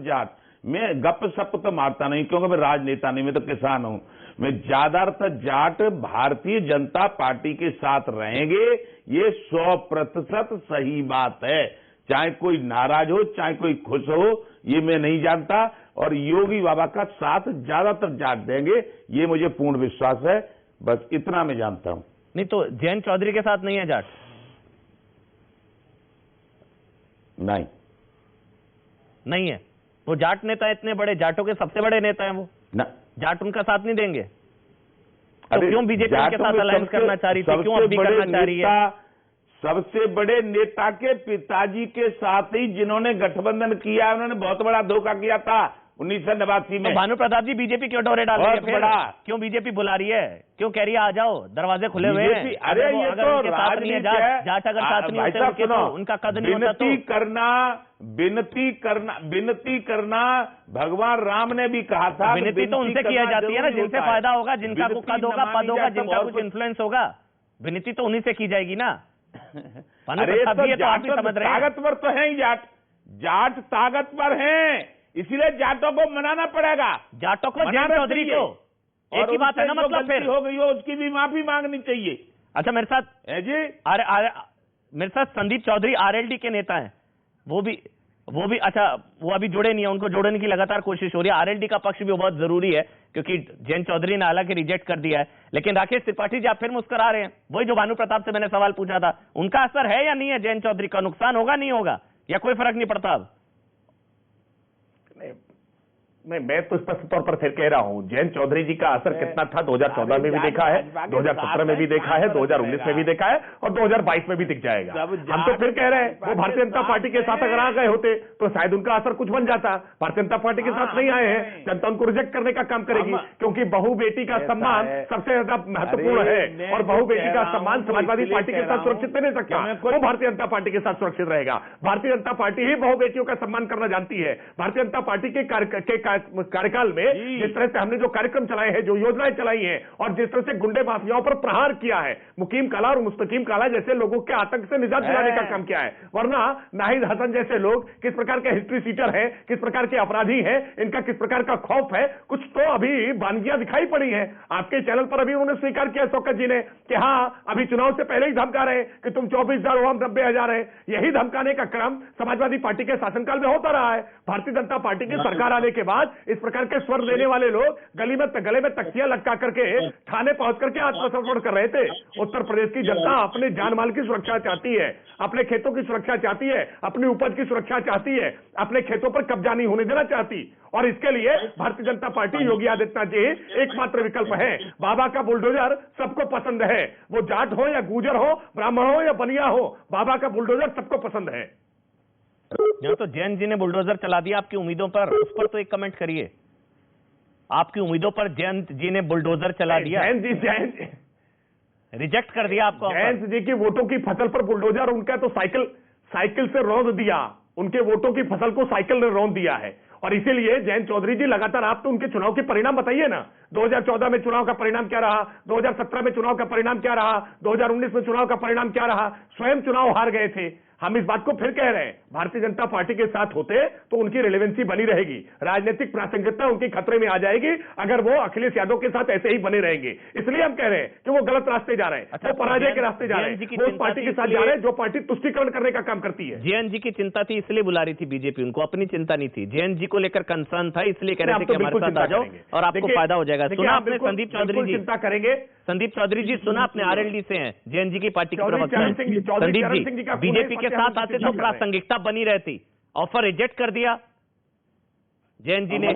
जाट। मैं गप सप तो मारता नहीं क्योंकि मैं राजनेता नहीं, मैं तो किसान हूं। मैं ज्यादातर जाट भारतीय जनता पार्टी के साथ रहेंगे, ये 100% सही बात है। चाहे कोई नाराज हो, चाहे कोई खुश हो, ये मैं नहीं जानता। और योगी बाबा का साथ ज्यादातर जाट देंगे, ये मुझे पूर्ण विश्वास है। बस इतना मैं जानता हूं। नहीं तो जयंत चौधरी के साथ नहीं है जाट? नहीं है। वो जाट नेता इतने बड़े, जाटों के सबसे बड़े नेता हैं वो ना, जाट उनका साथ नहीं देंगे? तो अरे क्यों बीजेपी उनके साथ अलायंस करना चाह रही थी? क्यों अब भी करना चाह रही है? सबसे बड़े नेता के पिताजी के साथ ही जिन्होंने गठबंधन किया, उन्होंने बहुत बड़ा धोखा किया था 1989 में। तो भानु प्रताप जी बीजेपी क्यों डोरे डाल रही है? क्यों बीजेपी बुला रही है? क्यों कह रही है आ जाओ, दरवाजे खुले हुए हैं? अरे ये तो राजनीति है। जाट अगर साथ नहीं होते तो उनका कद नहीं होता। विनती करना भगवान राम ने भी कहा था। विनती तो उनसे किया जाती है ना जिनसे फायदा होगा, जिनका कद होगा, पद होगा, जिनका कुछ इन्फ्लुएंस होगा। विनती तो उन्हीं से की जाएगी ना। अरे तो जाट ताकतवर तो है ही, जाट ताकतवर हैं, इसीलिए जाटों को मनाना पड़ेगा। जाटों को, जयंत चौधरी को एक ही बात है ना, मतलब फिर हो गई हो उसकी भी माफी मांगनी चाहिए। अच्छा मेरे साथ जी मेरे साथ संदीप चौधरी आरएलडी के नेता हैं, वो भी अच्छा वो अभी जुड़े नहीं है, उनको जोड़ने की लगातार कोशिश हो रही है। आरएलडी का पक्ष भी बहुत जरूरी है क्योंकि जयंत चौधरी ने हालांकि रिजेक्ट कर दिया है। लेकिन राकेश त्रिपाठी जी आप फिर मुस्कुरा रहे हैं, वही जो भानु प्रताप से मैंने सवाल पूछा था, उनका असर है या नहीं है? जयंत चौधरी का नुकसान होगा नहीं होगा, या कोई फर्क नहीं पड़ता? अब मैं तो स्पष्ट तौर पर फिर कह रहा हूं, जयंत चौधरी जी का असर कितना था 2014 में भी देखा है, 2017 में भी देखा है, 2019 में भी देखा है और 2022 में भी दिख जाएगा। हम तो फिर कह रहे हैं वो भारतीय जनता पार्टी के साथ अगर आ गए होते तो शायद उनका असर कुछ बन जाता। भारतीय जनता पार्टी के साथ नहीं आए हैं, जनता उनको रिजेक्ट करने का काम करेगी क्योंकि बहू बेटी का सम्मान सबसे ज्यादा महत्वपूर्ण है और बहू बेटी का सम्मान समाजवादी पार्टी के साथ सुरक्षित नहीं सकता, वो भारतीय जनता पार्टी के साथ सुरक्षित रहेगा। भारतीय जनता पार्टी ही बहू बेटियों का सम्मान करना जानती है। भारतीय जनता पार्टी के कार्यकाल में जिस तरह से हमने जो कार्यक्रम चलाए हैं, जो योजनाएं चलाई हैं और जिस तरह से गुंडे माफियाओं पर प्रहार किया है, मुकीम काला और मुस्तकीम काला जैसे लोगों के आतंक से निजात दिलाने का काम किया है। वरना नाहिद हसन जैसे लोग किस प्रकार के हिस्ट्री सीटर हैं, किस प्रकार के अपराधी हैं, इनका किस प्रकार का खौफ है, कुछ तो अभी वानगियां दिखाई पड़ी हैं। आपके चैनल पर अभी उन्होंने स्वीकार किया शौकत जी ने कि हां अभी चुनाव से पहले ही धमका रहे कि तुम 24,000 हो, हम 90,000 है। यही धमकाने का क्रम समाजवादी पार्टी के शासनकाल में होता रहा है। भारतीय जनता पार्टी की सरकार आने के बाद इस प्रकार के स्वर देने वाले लोग गले में तख्तियां लटका करके थाने पहुंच करके आत्मसमर्पण कर रहे थे। उत्तर प्रदेश की जनता अपने जान माल की सुरक्षा चाहती है, अपने खेतों की सुरक्षा चाहती है, अपनी उपज की सुरक्षा चाहती है, अपने खेतों पर कब्जा नहीं होने देना चाहती और इसके लिए भारतीय जनता पार्टी योगी आदित्यनाथ जी एकमात्र विकल्प है। बाबा का बुलडोजर सबको पसंद है, वो जाट हो या गुर्जर हो, ब्राह्मण हो या बनिया हो, बाबा का बुलडोजर सबको पसंद है। तो जयंत जी ने बुलडोजर चला दिया आपकी उम्मीदों पर, उस पर तो एक कमेंट करिए। आपकी उम्मीदों पर जयंत जी ने बुलडोजर चला दिया, जयंत रिजेक्ट कर दिया आपको। जयंत जी की वोटों की फसल पर बुलडोजर, उनका तो साइकिल से रौंद दिया, उनके वोटों की फसल को साइकिल ने रौंद दिया है। और इसीलिए जयंत चौधरी जी लगातार आप तो उनके चुनाव के परिणाम बताइए ना। 2014 में चुनाव का परिणाम क्या रहा, 2017 में चुनाव का परिणाम क्या रहा, 2019 में चुनाव का परिणाम क्या रहा। स्वयं चुनाव हार गए थे। हम इस बात को फिर कह रहे हैं, भारतीय जनता पार्टी के साथ होते तो उनकी रिलेवेंसी बनी रहेगी, राजनीतिक प्रासंगिकता उनकी खतरे में आ जाएगी अगर वो अखिलेश यादव के साथ ऐसे ही बने रहेंगे। इसलिए हम कह रहे हैं कि वो गलत रास्ते जा रहे हैं, वो पराजय के रास्ते जा रहे हैं, वो उस पार्टी के साथ जा रहे हैं जो पार्टी तुष्टीकरण करने का काम करती है। जयंत जी की चिंता थी इसलिए बुला रही थी बीजेपी, उनको अपनी चिंता नहीं थी। जयंत जी को लेकर कंसर्न था इसलिए कह रहे थे कि हमारे साथ आ जाओ और आपको फायदा हो जाएगा। सुना आपने संदीप चौधरी जी, चिंता करेंगे। संदीप चौधरी जी सुना अपने आरएलडी से हैं, जयंत जी की पार्टी के प्रवक्ता। संदीप जी बीजेपी के साथ आते तो प्रासंगिकता बनी रहती, ऑफर रिजेक्ट कर दिया जयंत जी ने।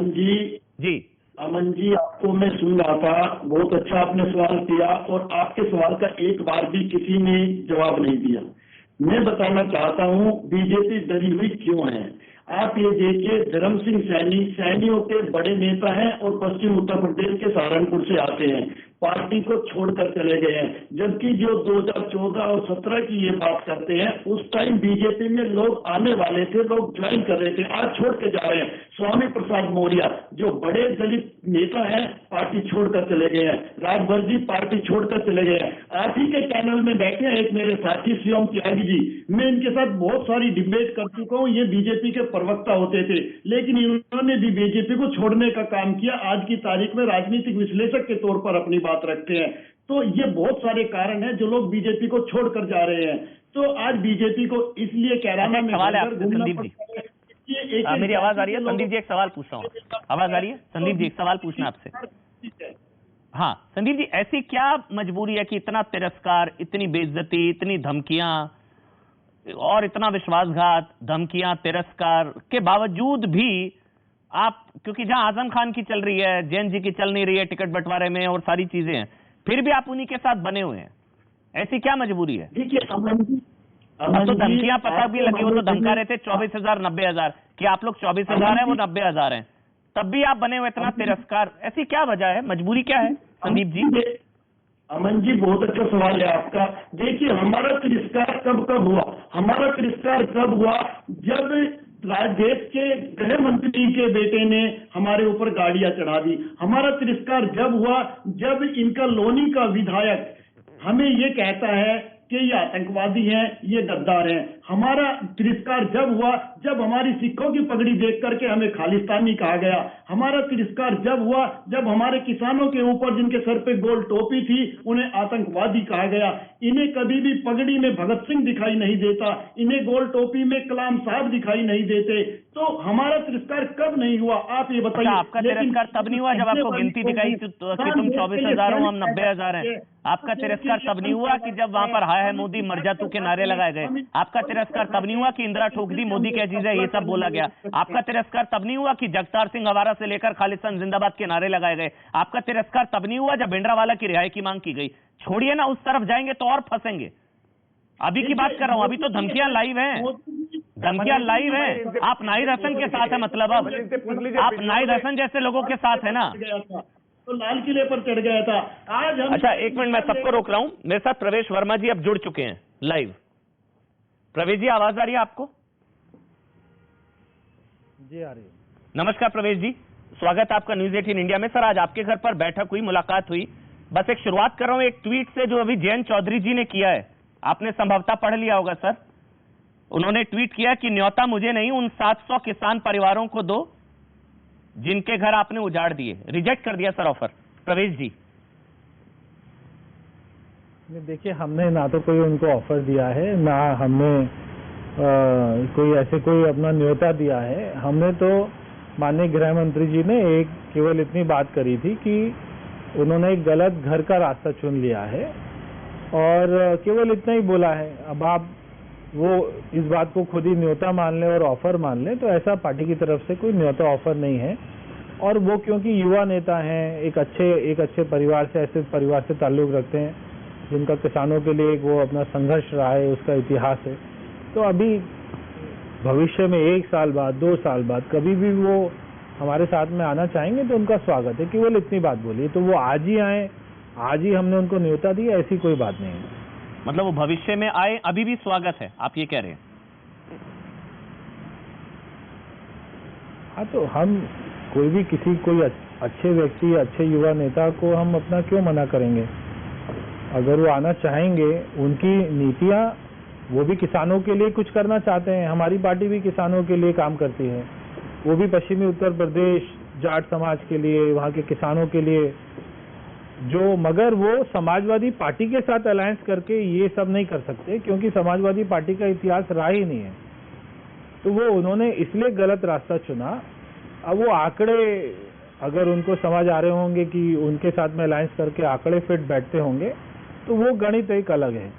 जी अमन जी, आपको मैं सुन रहा था, बहुत अच्छा आपने सवाल किया और आपके सवाल का एक बार भी किसी ने जवाब नहीं दिया। मैं बताना चाहता हूं बीजेपी डरी हुई क्यों है। आप ये देखिए, धर्म सिंह सैनी सैनियों के बड़े नेता हैं और पश्चिम उत्तर प्रदेश के सहारनपुर से आते हैं। पार्टी को छोड़कर चले गए हैं। जबकि जो 2014 और 17 की ये बात करते हैं, उस टाइम बीजेपी में लोग आने वाले थे, लोग ज्वाइन कर रहे थे, आज छोड़ के जा रहे हैं। स्वामी प्रसाद मौर्य जो बड़े दलित नेता हैं, पार्टी छोड़कर चले गए हैं। राजभर जी पार्टी छोड़कर चले गए हैं। आप ही के चैनल में बैठे हैं एक मेरे साथी शिवम त्यागी जी, मैं इनके साथ बहुत सारी डिबेट कर चुका हूं। ये बीजेपी के प्रवक्ता होते थे, लेकिन इन्होंने भी बीजेपी को छोड़ने का काम किया। आज की तारीख में राजनीतिक विश्लेषक के तौर पर अपनी बात रखते हैं। तो ये बहुत सारे कारण हैं जो लोग बीजेपी को छोड़कर जा रहे हैं। तो आज बीजेपी को इसलिए कैराना में सवाल है आपसे संदीप जी, मेरी आवाज आ रही है? संदीप जी एक सवाल पूछ रहा हूँ, आवाज आ रही है? संदीप जी एक सवाल पूछना आपसे। हाँ संदीप जी, ऐसी क्या मजबूरी है कि इतना तिरस्कार, इतनी बेइज्जती, इतनी धमकियां और इतना विश्वासघात, धमकियां, तिरस्कार के बावजूद भी आप, क्योंकि जहां आजम खान की चल रही है, जैन जी की चल नहीं रही है टिकट बंटवारे में और सारी चीजें हैं, फिर भी आप उन्हीं के साथ बने हुए हैं, ऐसी क्या मजबूरी है? देखिए अब तो धमकियां पता भी लगी, वो तो धमका रहे थे 24,000 90,000 कि आप लोग 24,000 है, वो 90,000 है, तब भी आप बने हुए, इतना तिरस्कार, ऐसी क्या वजह है, मजबूरी क्या है संदीप जी? अमन जी बहुत अच्छा सवाल है आपका। देखिए हमारा तिरस्कार कब हुआ? हमारा तिरस्कार कब हुआ? जब देश के गृह मंत्री के बेटे ने हमारे ऊपर गाड़ियां चढ़ा दी। हमारा तिरस्कार जब हुआ जब इनका लोनी का विधायक हमें ये कहता है कि ये आतंकवादी हैं, ये गद्दार हैं। हमारा तिरस्कार जब हुआ जब हमारी सिखों की पगड़ी देख करके हमें खालिस्तानी कहा गया। हमारा तिरस्कार जब हुआ जब हमारे किसानों के ऊपर जिनके सर पे गोल टोपी थी उन्हें आतंकवादी कहा गया। इन्हें कभी भी पगड़ी में भगत सिंह दिखाई नहीं देता, इन्हें गोल टोपी में कलाम साहब दिखाई नहीं देते। तो हमारा तिरस्कार कब नहीं हुआ आप ये बताइए? आपका तिरस्कार तब नहीं हुआ जब आपको गिनती दिखाई कि तुम 24,000 हो, हम 90,000 हैं। आपका तिरस्कार तब नहीं हुआ कि जब वहां पर हाय है मोदी मर जा तू के नारे लगाए गए। आपका तिरस्कार तब नहीं हुआ कि इंदिरा ठोक दी, मोदी क्या चीज है, ये सब बोला गया। आपका तिरस्कार तब नहीं हुआ कि जगतार सिंह हवारा से लेकर खालिस्तान जिंदाबाद के नारे लगाए गए। आपका तिरस्कार तब नहीं हुआ जब भिंडरावाला की रिहाई की मांग की गई। छोड़िए ना, उस तरफ जाएंगे तो और फंसेंगे। अभी की बात कर रहा हूं, अभी तो धमकियां लाइव हैं, धमकियां लाइव हैं। आप नाहिद हसन के साथ है, मतलब अब आप नाहिद हसन जैसे लोगों के साथ है ना। तो लाल किले पर चढ़ गया था। आज हम अच्छा एक मिनट, मैं सबको रोक रहा हूं। मेरे साथ प्रवेश वर्मा जी अब जुड़ चुके हैं लाइव। प्रवेश जी आवाज आ रही है आपको? जी आ रही है। नमस्कार प्रवेश जी, स्वागत है आपका न्यूज 18 इंडिया में। सर आज आपके घर पर बैठक हुई, मुलाकात हुई। बस एक शुरुआत कर रहा हूं एक ट्वीट से जो अभी जयंत चौधरी जी ने किया है, आपने संभवतः पढ़ लिया होगा सर। उन्होंने ट्वीट किया कि न्योता मुझे नहीं उन 700 किसान परिवारों को दो जिनके घर आपने उजाड़ दिए। रिजेक्ट कर दिया सर ऑफर। प्रवेश जी देखिए, हमने ना तो कोई उनको ऑफर दिया है, ना हमने कोई ऐसे कोई अपना न्योता दिया है। हमने तो माननीय गृह मंत्री जी ने एक केवल इतनी बात करी थी कि उन्होंने एक गलत घर का रास्ता चुन लिया है और केवल इतना ही बोला है। अब आप वो इस बात को खुद ही न्योता मान लें और ऑफर मान लें, तो ऐसा पार्टी की तरफ से कोई न्योता ऑफर नहीं है। और वो क्योंकि युवा नेता हैं, एक अच्छे परिवार से, ऐसे परिवार से ताल्लुक रखते हैं जिनका किसानों के लिए वो अपना संघर्ष रहा है, उसका इतिहास है। तो अभी भविष्य में 1 साल बाद, 2 साल बाद कभी भी वो हमारे साथ में आना चाहेंगे तो उनका स्वागत है। केवल इतनी बात बोली तो वो आज ही आए, आज ही हमने उनको न्योता दिया, ऐसी कोई बात नहीं है। मतलब वो भविष्य में आए, अभी भी स्वागत है, आप ये कह रहे हैं? हाँ, तो हम कोई भी कोई अच्छे व्यक्ति, अच्छे युवा नेता को हम अपना क्यों मना करेंगे? अगर वो आना चाहेंगे, उनकी नीतियां, वो भी किसानों के लिए कुछ करना चाहते हैं। हमारी पार्टी भी किसानों के लिए काम करती है, वो भी पश्चिमी उत्तर प्रदेश जाट समाज के लिए, वहाँ के किसानों के लिए, जो मगर वो समाजवादी पार्टी के साथ अलायंस करके ये सब नहीं कर सकते, क्योंकि समाजवादी पार्टी का इतिहास रहा ही नहीं है। तो वो उन्होंने इसलिए गलत रास्ता चुना। अब वो आंकड़े अगर उनको समझ आ रहे होंगे कि उनके साथ में अलायंस करके आंकड़े फिट बैठते होंगे, तो वो गणित एक अलग है।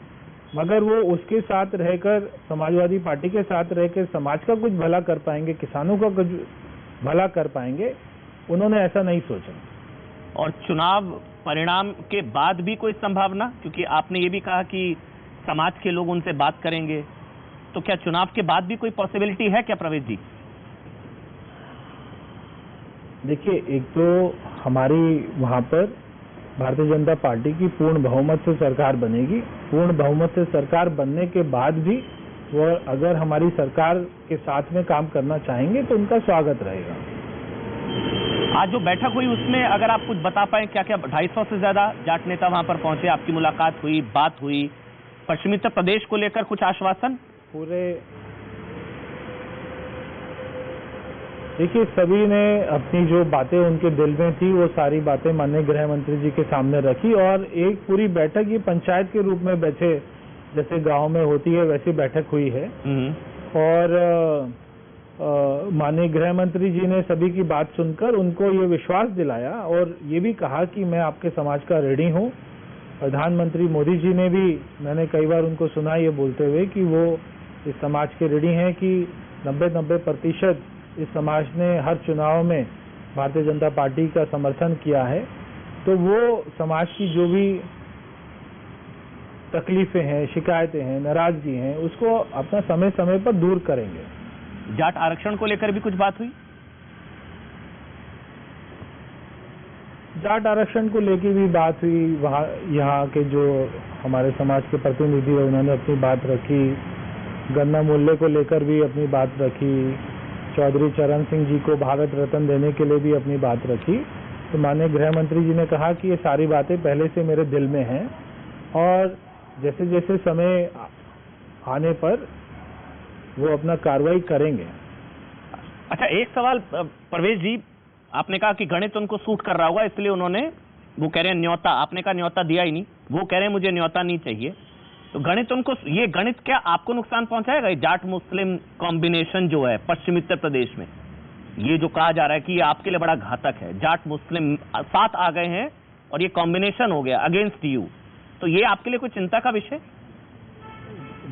मगर वो उसके साथ रहकर, समाजवादी पार्टी के साथ रहकर समाज का कुछ भला कर पाएंगे, किसानों का कुछ भला कर पाएंगे, उन्होंने ऐसा नहीं सोचा। और चुनाव परिणाम के बाद भी कोई संभावना, क्योंकि आपने ये भी कहा कि समाज के लोग उनसे बात करेंगे, तो क्या चुनाव के बाद भी कोई पॉसिबिलिटी है क्या प्रवेश जी? देखिए, एक तो हमारी वहाँ पर भारतीय जनता पार्टी की पूर्ण बहुमत से सरकार बनेगी। पूर्ण बहुमत से सरकार बनने के बाद भी वो अगर हमारी सरकार के साथ में काम करना चाहेंगे तो उनका स्वागत रहेगा। आज जो बैठक हुई उसमें अगर आप कुछ बता पाए, क्या क्या 250 से ज्यादा जाट नेता वहां पर पहुंचे, आपकी मुलाकात हुई, बात हुई, पश्चिमी उत्तर प्रदेश को लेकर कुछ आश्वासन? पूरे देखिए, सभी ने अपनी जो बातें उनके दिल में थी वो सारी बातें माननीय गृह मंत्री जी के सामने रखी और एक पूरी बैठक ये पंचायत के रूप में बैठे, जैसे गांव में होती है वैसी बैठक हुई है। और माननीय गृह मंत्री जी ने सभी की बात सुनकर उनको ये विश्वास दिलाया और ये भी कहा कि मैं आपके समाज का ऋणी हूँ। प्रधानमंत्री मोदी जी ने भी, मैंने कई बार उनको सुना ये बोलते हुए कि वो इस समाज के ऋणी हैं कि 90% इस समाज ने हर चुनाव में भारतीय जनता पार्टी का समर्थन किया है। तो वो समाज की जो भी तकलीफें हैं, शिकायतें हैं, नाराजगी हैं, उसको अपना समय समय पर दूर करेंगे। जाट आरक्षण को लेकर भी कुछ बात हुई? जाट आरक्षण को लेकर भी बात हुई। वहाँ यहाँ के जो हमारे समाज के प्रतिनिधि है उन्होंने अपनी बात रखी। गन्ना मूल्य को लेकर भी अपनी बात रखी। चौधरी चरण सिंह जी को भारत रत्न देने के लिए भी अपनी बात रखी। तो माननीय गृह मंत्री जी ने कहा कि ये सारी बातें पहले से मेरे दिल में हैं और जैसे जैसे समय आने पर वो अपना कार्रवाई करेंगे। अच्छा, एक सवाल प्रवेश जी, आपने कहा कि गणित उनको सूट कर रहा होगा इसलिए उन्होंने, वो कह रहे हैं न्योता, आपने कहा न्योता दिया ही नहीं, वो कह रहे हैं मुझे न्योता नहीं चाहिए। तो गणित उनको, ये गणित क्या आपको नुकसान पहुंचाएगा? ये जाट मुस्लिम कॉम्बिनेशन जो है पश्चिमी उत्तर प्रदेश में, ये जो कहा जा रहा है कि ये आपके लिए बड़ा घातक है, जाट मुस्लिम साथ आ गए हैं और ये कॉम्बिनेशन हो गया अगेंस्ट यू, तो ये आपके लिए कोई चिंता का विषय?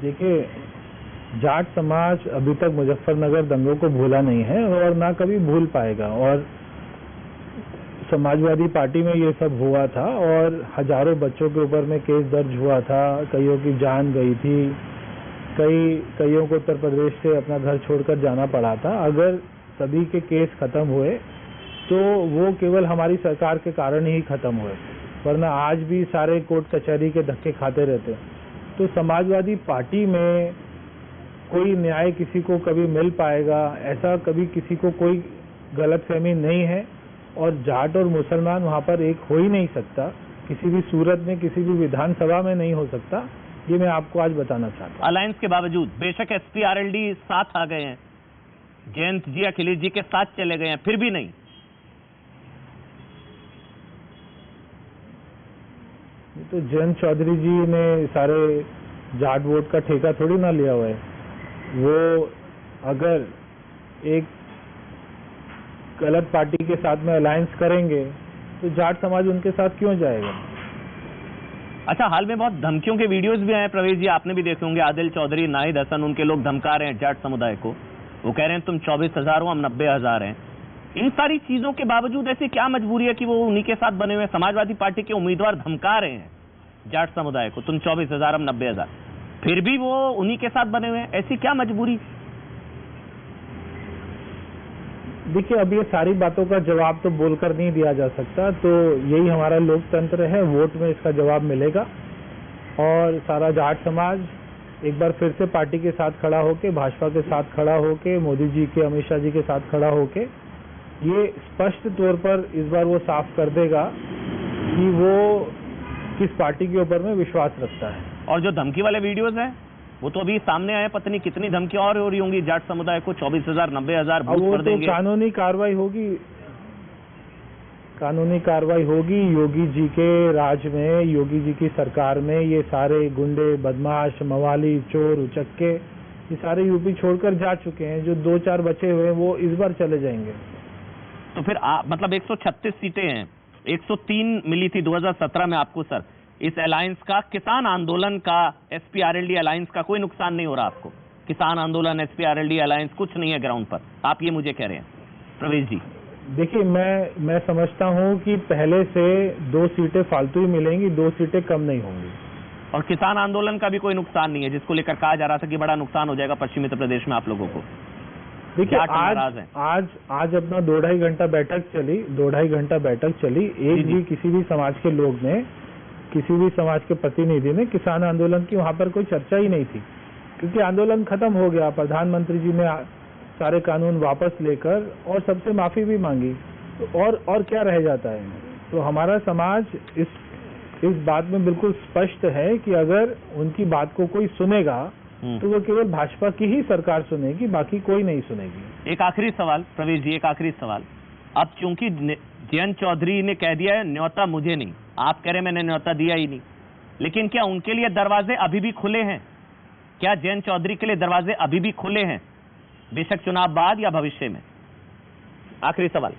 देखिए, जाट समाज अभी तक मुजफ्फरनगर दंगों को भूला नहीं है और ना कभी भूल पाएगा। और समाजवादी पार्टी में ये सब हुआ था और हजारों बच्चों के ऊपर में केस दर्ज हुआ था, कईयों की जान गई थी, कईयों को उत्तर प्रदेश से अपना घर छोड़कर जाना पड़ा था। अगर सभी के केस खत्म हुए तो वो केवल हमारी सरकार के कारण ही खत्म हुए, वरना आज भी सारे कोर्ट कचहरी के धक्के खाते रहते। तो समाजवादी पार्टी में कोई न्याय किसी को कभी मिल पाएगा, ऐसा कभी किसी को कोई गलतफहमी नहीं है। और जाट और मुसलमान वहां पर एक हो ही नहीं सकता, किसी भी सूरत में, किसी भी विधानसभा में नहीं हो सकता। ये मैं आपको आज बताना चाहता हूँ। अलायंस के बावजूद बेशक एसपी आरएलडी साथ आ गए हैं, जयंत जी अखिलेश जी के साथ चले गए हैं, फिर भी नहीं। तो जयंत चौधरी जी ने सारे जाट वोट का ठेका थोड़ी ना लिया हुआ है। वो अगर एक गलत पार्टी के साथ में अलायंस करेंगे तो जाट समाज उनके साथ क्यों जाएगा? अच्छा, हाल में बहुत धमकियों के वीडियोस भी आए प्रवेश जी, आपने भी देखे होंगे। आदिल चौधरी, नाहिद हसन, उनके लोग धमका रहे हैं जाट समुदाय को। वो कह रहे हैं तुम 24,000 हो, हम 90,000 हैं। इन सारी चीजों के बावजूद ऐसी क्या मजबूरी है कि वो उन्हीं के साथ बने हुए? समाजवादी पार्टी के उम्मीदवार धमका रहे हैं जाट समुदाय को, तुम 24,000, हम 90,000, फिर भी वो उन्हीं के साथ बने हुए हैं। ऐसी क्या मजबूरी? देखिए, अब ये सारी बातों का जवाब तो बोलकर नहीं दिया जा सकता, तो यही हमारा लोकतंत्र है, वोट में इसका जवाब मिलेगा। और सारा जाट समाज एक बार फिर से पार्टी के साथ खड़ा होके, भाजपा के साथ खड़ा होके, मोदी जी के, अमित शाह जी के साथ खड़ा होके ये स्पष्ट तौर पर इस बार वो साफ कर देगा कि वो किस पार्टी के ऊपर में विश्वास रखता है। और जो धमकी वाले वीडियोस हैं वो तो अभी सामने आए, पता नहीं कितनी धमकी और हो रही होंगी जाट समुदाय को, 24,000, 90,000 वो कर देंगे। तो कानूनी कार्रवाई होगी, कानूनी कार्रवाई होगी। योगी जी के राज में, योगी जी की सरकार में ये सारे गुंडे, बदमाश, मवाली, चोर, उचक्के, ये सारे यूपी छोड़कर जा चुके हैं। जो 2-4 बचे हुए हैं वो इस बार चले जाएंगे। तो फिर मतलब 136 सीटें हैं, 103 मिली थी 2017 में आपको सर। इस अलायंस का, किसान आंदोलन का, एसपी आरएलडी अलायंस का कोई नुकसान नहीं हो रहा आपको? किसान आंदोलन, एसपी आरएलडी अलायंस कुछ नहीं है ग्राउंड पर, आप ये मुझे कह रहे हैं प्रवेश जी? देखिए, मैं समझता हूं कि पहले से 2 सीटें फालतू ही मिलेंगी, 2 सीटें कम नहीं होंगी। और किसान आंदोलन का भी कोई नुकसान नहीं है जिसको लेकर कहा जा रहा था कि बड़ा नुकसान हो जाएगा पश्चिमी उत्तर प्रदेश में आप लोगों को? देखिए जाट नाराज हैं। आज अपना 2-2.5 घंटा बैठक चली, एक भी किसी भी समाज के लोग ने, किसी भी समाज के प्रतिनिधि ने किसान आंदोलन की वहां पर कोई चर्चा ही नहीं थी, क्योंकि आंदोलन खत्म हो गया। प्रधानमंत्री जी ने सारे कानून वापस लेकर और सबसे माफी भी मांगी, तो और क्या रह जाता है। तो हमारा समाज इस बात में बिल्कुल स्पष्ट है कि अगर उनकी बात को कोई सुनेगा तो वो केवल भाजपा की ही सरकार सुनेगी, बाकी कोई नहीं सुनेगी। एक आखिरी सवाल प्रवेश जी, एक आखिरी सवाल। अब चूंकि जयंत चौधरी ने कह दिया है न्योता मुझे नहीं, आप कह रहे मैंने न्योता दिया ही नहीं, लेकिन क्या उनके लिए दरवाजे अभी भी खुले हैं? क्या जयंत चौधरी के लिए दरवाजे अभी भी खुले हैं, बेशक चुनाव बाद या भविष्य में? आखिरी सवाल।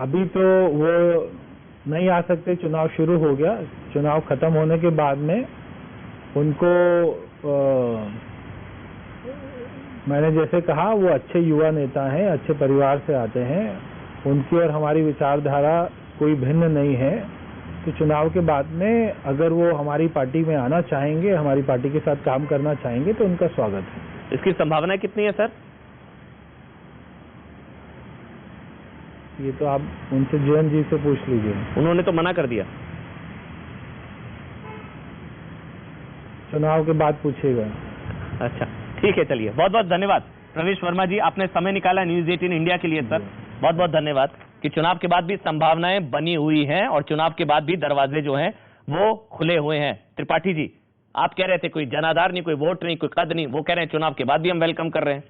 अभी तो वो नहीं आ सकते, चुनाव शुरू हो गया। चुनाव खत्म होने के बाद में उनको मैंने जैसे कहा, वो अच्छे युवा नेता हैं, अच्छे परिवार से आते हैं, उनकी और हमारी विचारधारा कोई भिन्न नहीं है। तो चुनाव के बाद में अगर वो हमारी पार्टी में आना चाहेंगे, हमारी पार्टी के साथ काम करना चाहेंगे, तो उनका स्वागत है। इसकी संभावना कितनी है सर? ये तो आप उनसे जयंत जी से पूछ लीजिए, उन्होंने तो मना कर दिया। चुनाव के बाद पूछेगा। अच्छा ठीक है, चलिए बहुत बहुत धन्यवाद प्रवेश वर्मा जी, आपने समय निकाला न्यूज़ 18 इंडिया के लिए सर, बहुत बहुत धन्यवाद। कि चुनाव के बाद भी संभावनाएं बनी हुई हैं और चुनाव के बाद भी दरवाजे जो हैं वो खुले हुए हैं। त्रिपाठी जी, आप कह रहे थे कोई जनाधार नहीं, कोई वोट नहीं, कोई कद नहीं, वो कह रहे हैं चुनाव के बाद भी हम वेलकम कर रहे हैं।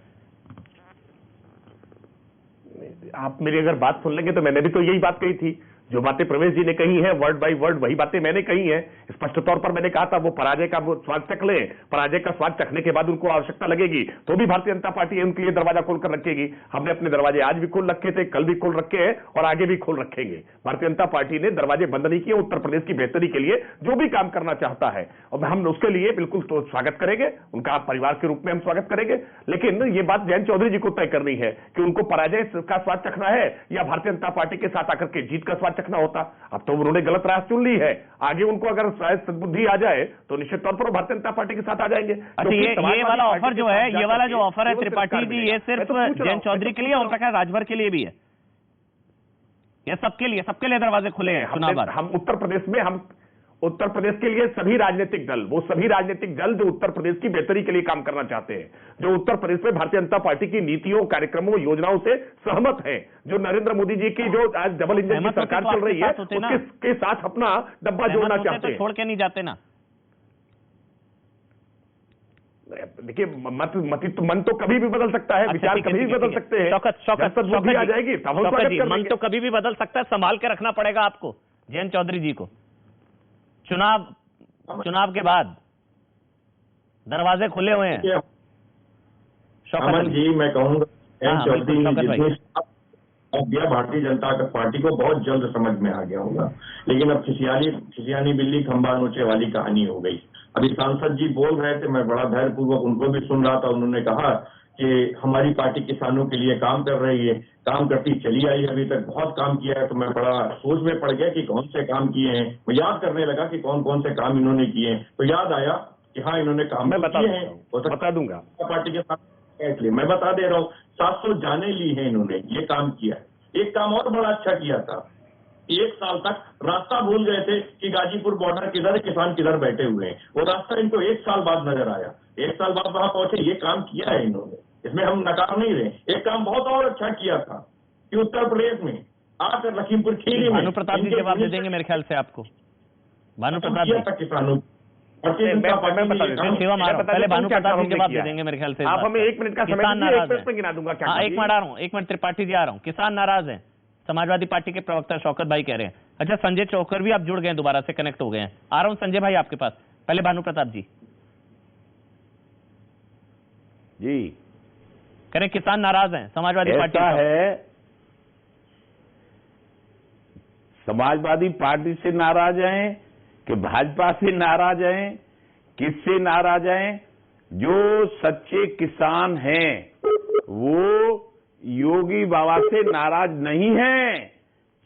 आप मेरी अगर बात सुन लेंगे तो मैंने भी तो यही बात कही थी, जो बातें प्रवेश जी ने कही है वर्ड बाय वर्ड वही बातें मैंने कही है। स्पष्ट तौर पर मैंने कहा था वो पराजय का वो स्वाद चख ले, पराजय का स्वाद चखने के बाद उनको आवश्यकता लगेगी तो भी भारतीय जनता पार्टी उनके लिए दरवाजा खोलकर रखेगी। हमने अपने दरवाजे आज भी खोल रखे थे, कल भी खोल रखे हैं और आगे भी खोल रखेंगे। भारतीय जनता पार्टी ने दरवाजे बंद नहीं किए। उत्तर प्रदेश की बेहतरी के लिए जो भी काम करना चाहता है और हम उसके लिए बिल्कुल तो स्वागत करेंगे, उनका परिवार के रूप में हम स्वागत करेंगे। लेकिन ये बात जयंत चौधरी जी को तय करनी है कि उनको पराजय का स्वाद चखना है या भारतीय जनता पार्टी के साथ आकर के जीत का स्वाद चखना होता। अब तो उन्होंने गलत राह चुन ली है, आगे उनको अगर शायद सद्बुद्धि आ जाए तो निश्चित तौर पर भारतीय जनता पार्टी के साथ आ जाएंगे। अच्छा ये वाला ऑफर जो है, ये वाला जो ऑफर है त्रिपाठी जी, ये सिर्फ जयंत चौधरी के लिए और प्रकाश राजभर के लिए भी है, ये सबके लिए दरवाजे खुले हैं चुनाव बाद? हम उत्तर प्रदेश के लिए सभी राजनीतिक दल, वो सभी राजनीतिक दल जो उत्तर प्रदेश की बेहतरी के लिए काम करना चाहते हैं, जो उत्तर प्रदेश में भारतीय जनता पार्टी की नीतियों, कार्यक्रमों, योजनाओं से सहमत हैं, जो नरेंद्र मोदी जी की जो आज डबल इंजन की सरकार चल रही है उसके साथ अपना डब्बा जोड़ना चाहते हैं। छोड़ के नहीं जाते ना। देखिए मन तो कभी भी बदल सकता है, विचार कभी भी बदल सकते हैं। शौकत आ जाएगी मन तो कभी भी बदल सकता है, संभाल के रखना पड़ेगा आपको जयंत चौधरी जी को। चुनाव के बाद दरवाजे खुले हुए हैं। अमन जी, मैं कहूंगा जयंत चौधरी अब गया भारतीय जनता पार्टी को बहुत जल्द समझ में आ गया होगा, लेकिन अब खिसियानी बिल्ली खंबा नोचे वाली कहानी हो गई। अभी सांसद जी बोल रहे थे, मैं बड़ा धैर्यपूर्वक उनको भी सुन रहा था। उन्होंने कहा कि हमारी पार्टी किसानों के लिए काम कर रही है, काम करती चली आई, अभी तक बहुत काम किया है। तो मैं बड़ा सोच में पड़ गया कि कौन से काम किए हैं। मैं याद करने लगा कि कौन कौन से काम इन्होंने किए हैं, तो याद आया कि हाँ इन्होंने काम किए हैं। बता दूंगा पार्टी के साथ, इसलिए मैं बता दे रहा हूँ, 700 जाने ली है इन्होंने, ये काम किया है। एक काम और बड़ा अच्छा किया था, 1 साल तक रास्ता भूल गए थे कि गाजीपुर बॉर्डर किधर, किसान किधर बैठे हुए हैं। वो रास्ता इनको 1 साल बाद नजर आया, 1 साल बाद वहां पहुंचे। ये काम किया है इन्होंने, इसमें हम नकार नहीं रहे। एक काम बहुत और अच्छा किया था कि उत्तर प्रदेश में आकर लखीमपुर खीरी में, भानु प्रताप जी जवाब दे देंगे मेरे ख्याल से आपको। भानु प्रताप जी किसानों पहले भानु प्रताप जी जवाब दे देंगे मेरे ख्याल से। आप हमें 1 मिनट का समय दीजिए, गिना दूंगा क्या। 1 मिनट आ रहा हूँ, 1 मिनट त्रिपाठी जी आ रहा हूँ। किसान नाराज हैं, समाजवादी पार्टी के प्रवक्ता शौकत भाई कह रहे हैं। अच्छा संजय चौकर भी आप जुड़ गए, दोबारा से कनेक्ट हो गए हैं। आ रहा हूँ संजय भाई आपके पास, पहले भानु प्रताप जी कह रहे किसान नाराज हैं, समाजवादी पार्टी है। समाजवादी पार्टी से नाराज हैं कि भाजपा से नाराज हैं, किससे नाराज हैं? जो सच्चे किसान हैं वो योगी बाबा से नाराज नहीं है।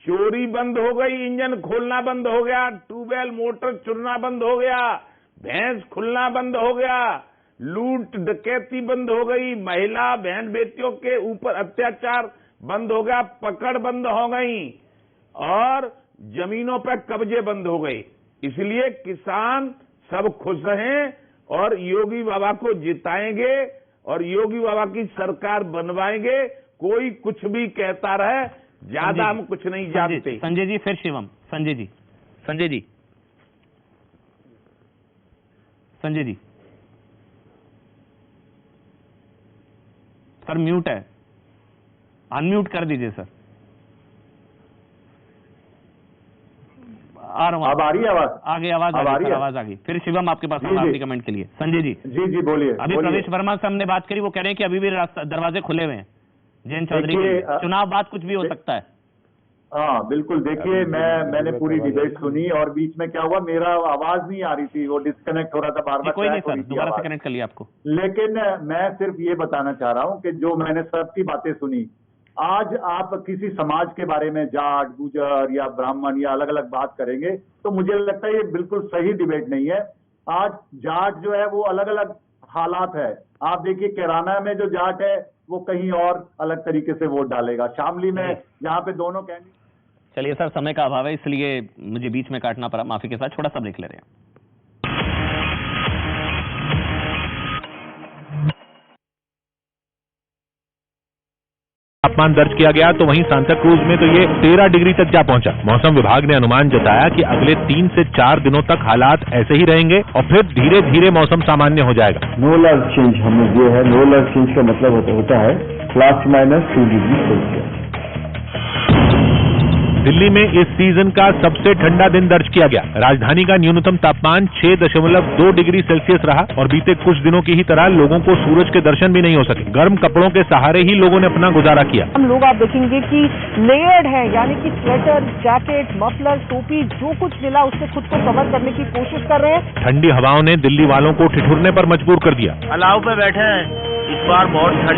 चोरी बंद हो गई, इंजन खोलना बंद हो गया, ट्यूबवेल मोटर चुनना बंद हो गया, भैंस खुलना बंद हो गया, लूट डकैती बंद हो गई, महिला बहन बेटियों के ऊपर अत्याचार बंद हो गया, पकड़ बंद हो गई और जमीनों पर कब्जे बंद हो गए। इसलिए किसान सब खुश हैं और योगी बाबा को जिताएंगे और योगी बाबा की सरकार बनवाएंगे। कोई कुछ भी कहता रहे, ज्यादा हम कुछ नहीं जानते। संजय जी फिर शिवम। संजय जी सर म्यूट है, अनम्यूट कर दीजिए सर। आ रहा हूं। अब आ रही है आवाज? आगे आवाज आ गई। फिर शिवम आपके पास आपकी कमेंट के लिए। संजय जी जी बोलिए। अभी प्रवेश वर्मा से हमने बात करी, वो कह रहे हैं कि अभी भी दरवाजे खुले हुए हैं जयंत चौधरी के। चुनाव बाद कुछ भी हो सकता है। हाँ बिल्कुल। देखिए मैंने पूरी डिबेट सुनी और बीच में क्या हुआ, मेरा आवाज नहीं आ रही थी, वो डिस्कनेक्ट हो रहा था बार बार। कोई नहीं सर, दोबारा से कनेक्ट कर लिया आपको। लेकिन मैं सिर्फ ये बताना चाह रहा हूँ कि जो मैंने सबकी बातें सुनी, आज आप किसी समाज के बारे में जाट, गुजर या ब्राह्मण या अलग अलग बात करेंगे तो मुझे लगता है ये बिल्कुल सही डिबेट नहीं है। आज जाट जो है वो अलग अलग हालात है। आप देखिए कैराना में जो जाट है वो कहीं और अलग तरीके से वोट डालेगा, शामली में जहाँ पे दोनों कैंडिडेट। चलिए सर, समय का अभाव है इसलिए मुझे बीच में काटना पड़ा, माफी के साथ। छोटा सा ब्रेक ले रहे हैं। तापमान दर्ज किया गया तो वहीं सांता क्रूज में तो ये 13 डिग्री तक जा पहुंचा। मौसम विभाग ने अनुमान जताया कि अगले 3 से 4 दिनों तक हालात ऐसे ही रहेंगे और फिर धीरे धीरे मौसम सामान्य हो जाएगा। नो अलर्ट चेंज हमें जो है, नो अलर्ट चेंज का मतलब होता है ±2 डिग्री सेल्सियस। दिल्ली में इस सीजन का सबसे ठंडा दिन दर्ज किया गया। राजधानी का न्यूनतम तापमान 6.2 डिग्री सेल्सियस रहा और बीते कुछ दिनों की ही तरह लोगों को सूरज के दर्शन भी नहीं हो सके। गर्म कपड़ों के सहारे ही लोगों ने अपना गुजारा किया। हम लोग आप देखेंगे कि लेयर्ड है, यानी कि स्वेटर, जैकेट, मफलर, टोपी, जो कुछ मिला उससे खुद को कवर करने की कोशिश कर रहे हैं। ठंडी हवाओं ने दिल्ली वालों को ठिठुरने पर मजबूर कर दिया। अलाव पे बैठे हैं, इस बार बहुत ठंड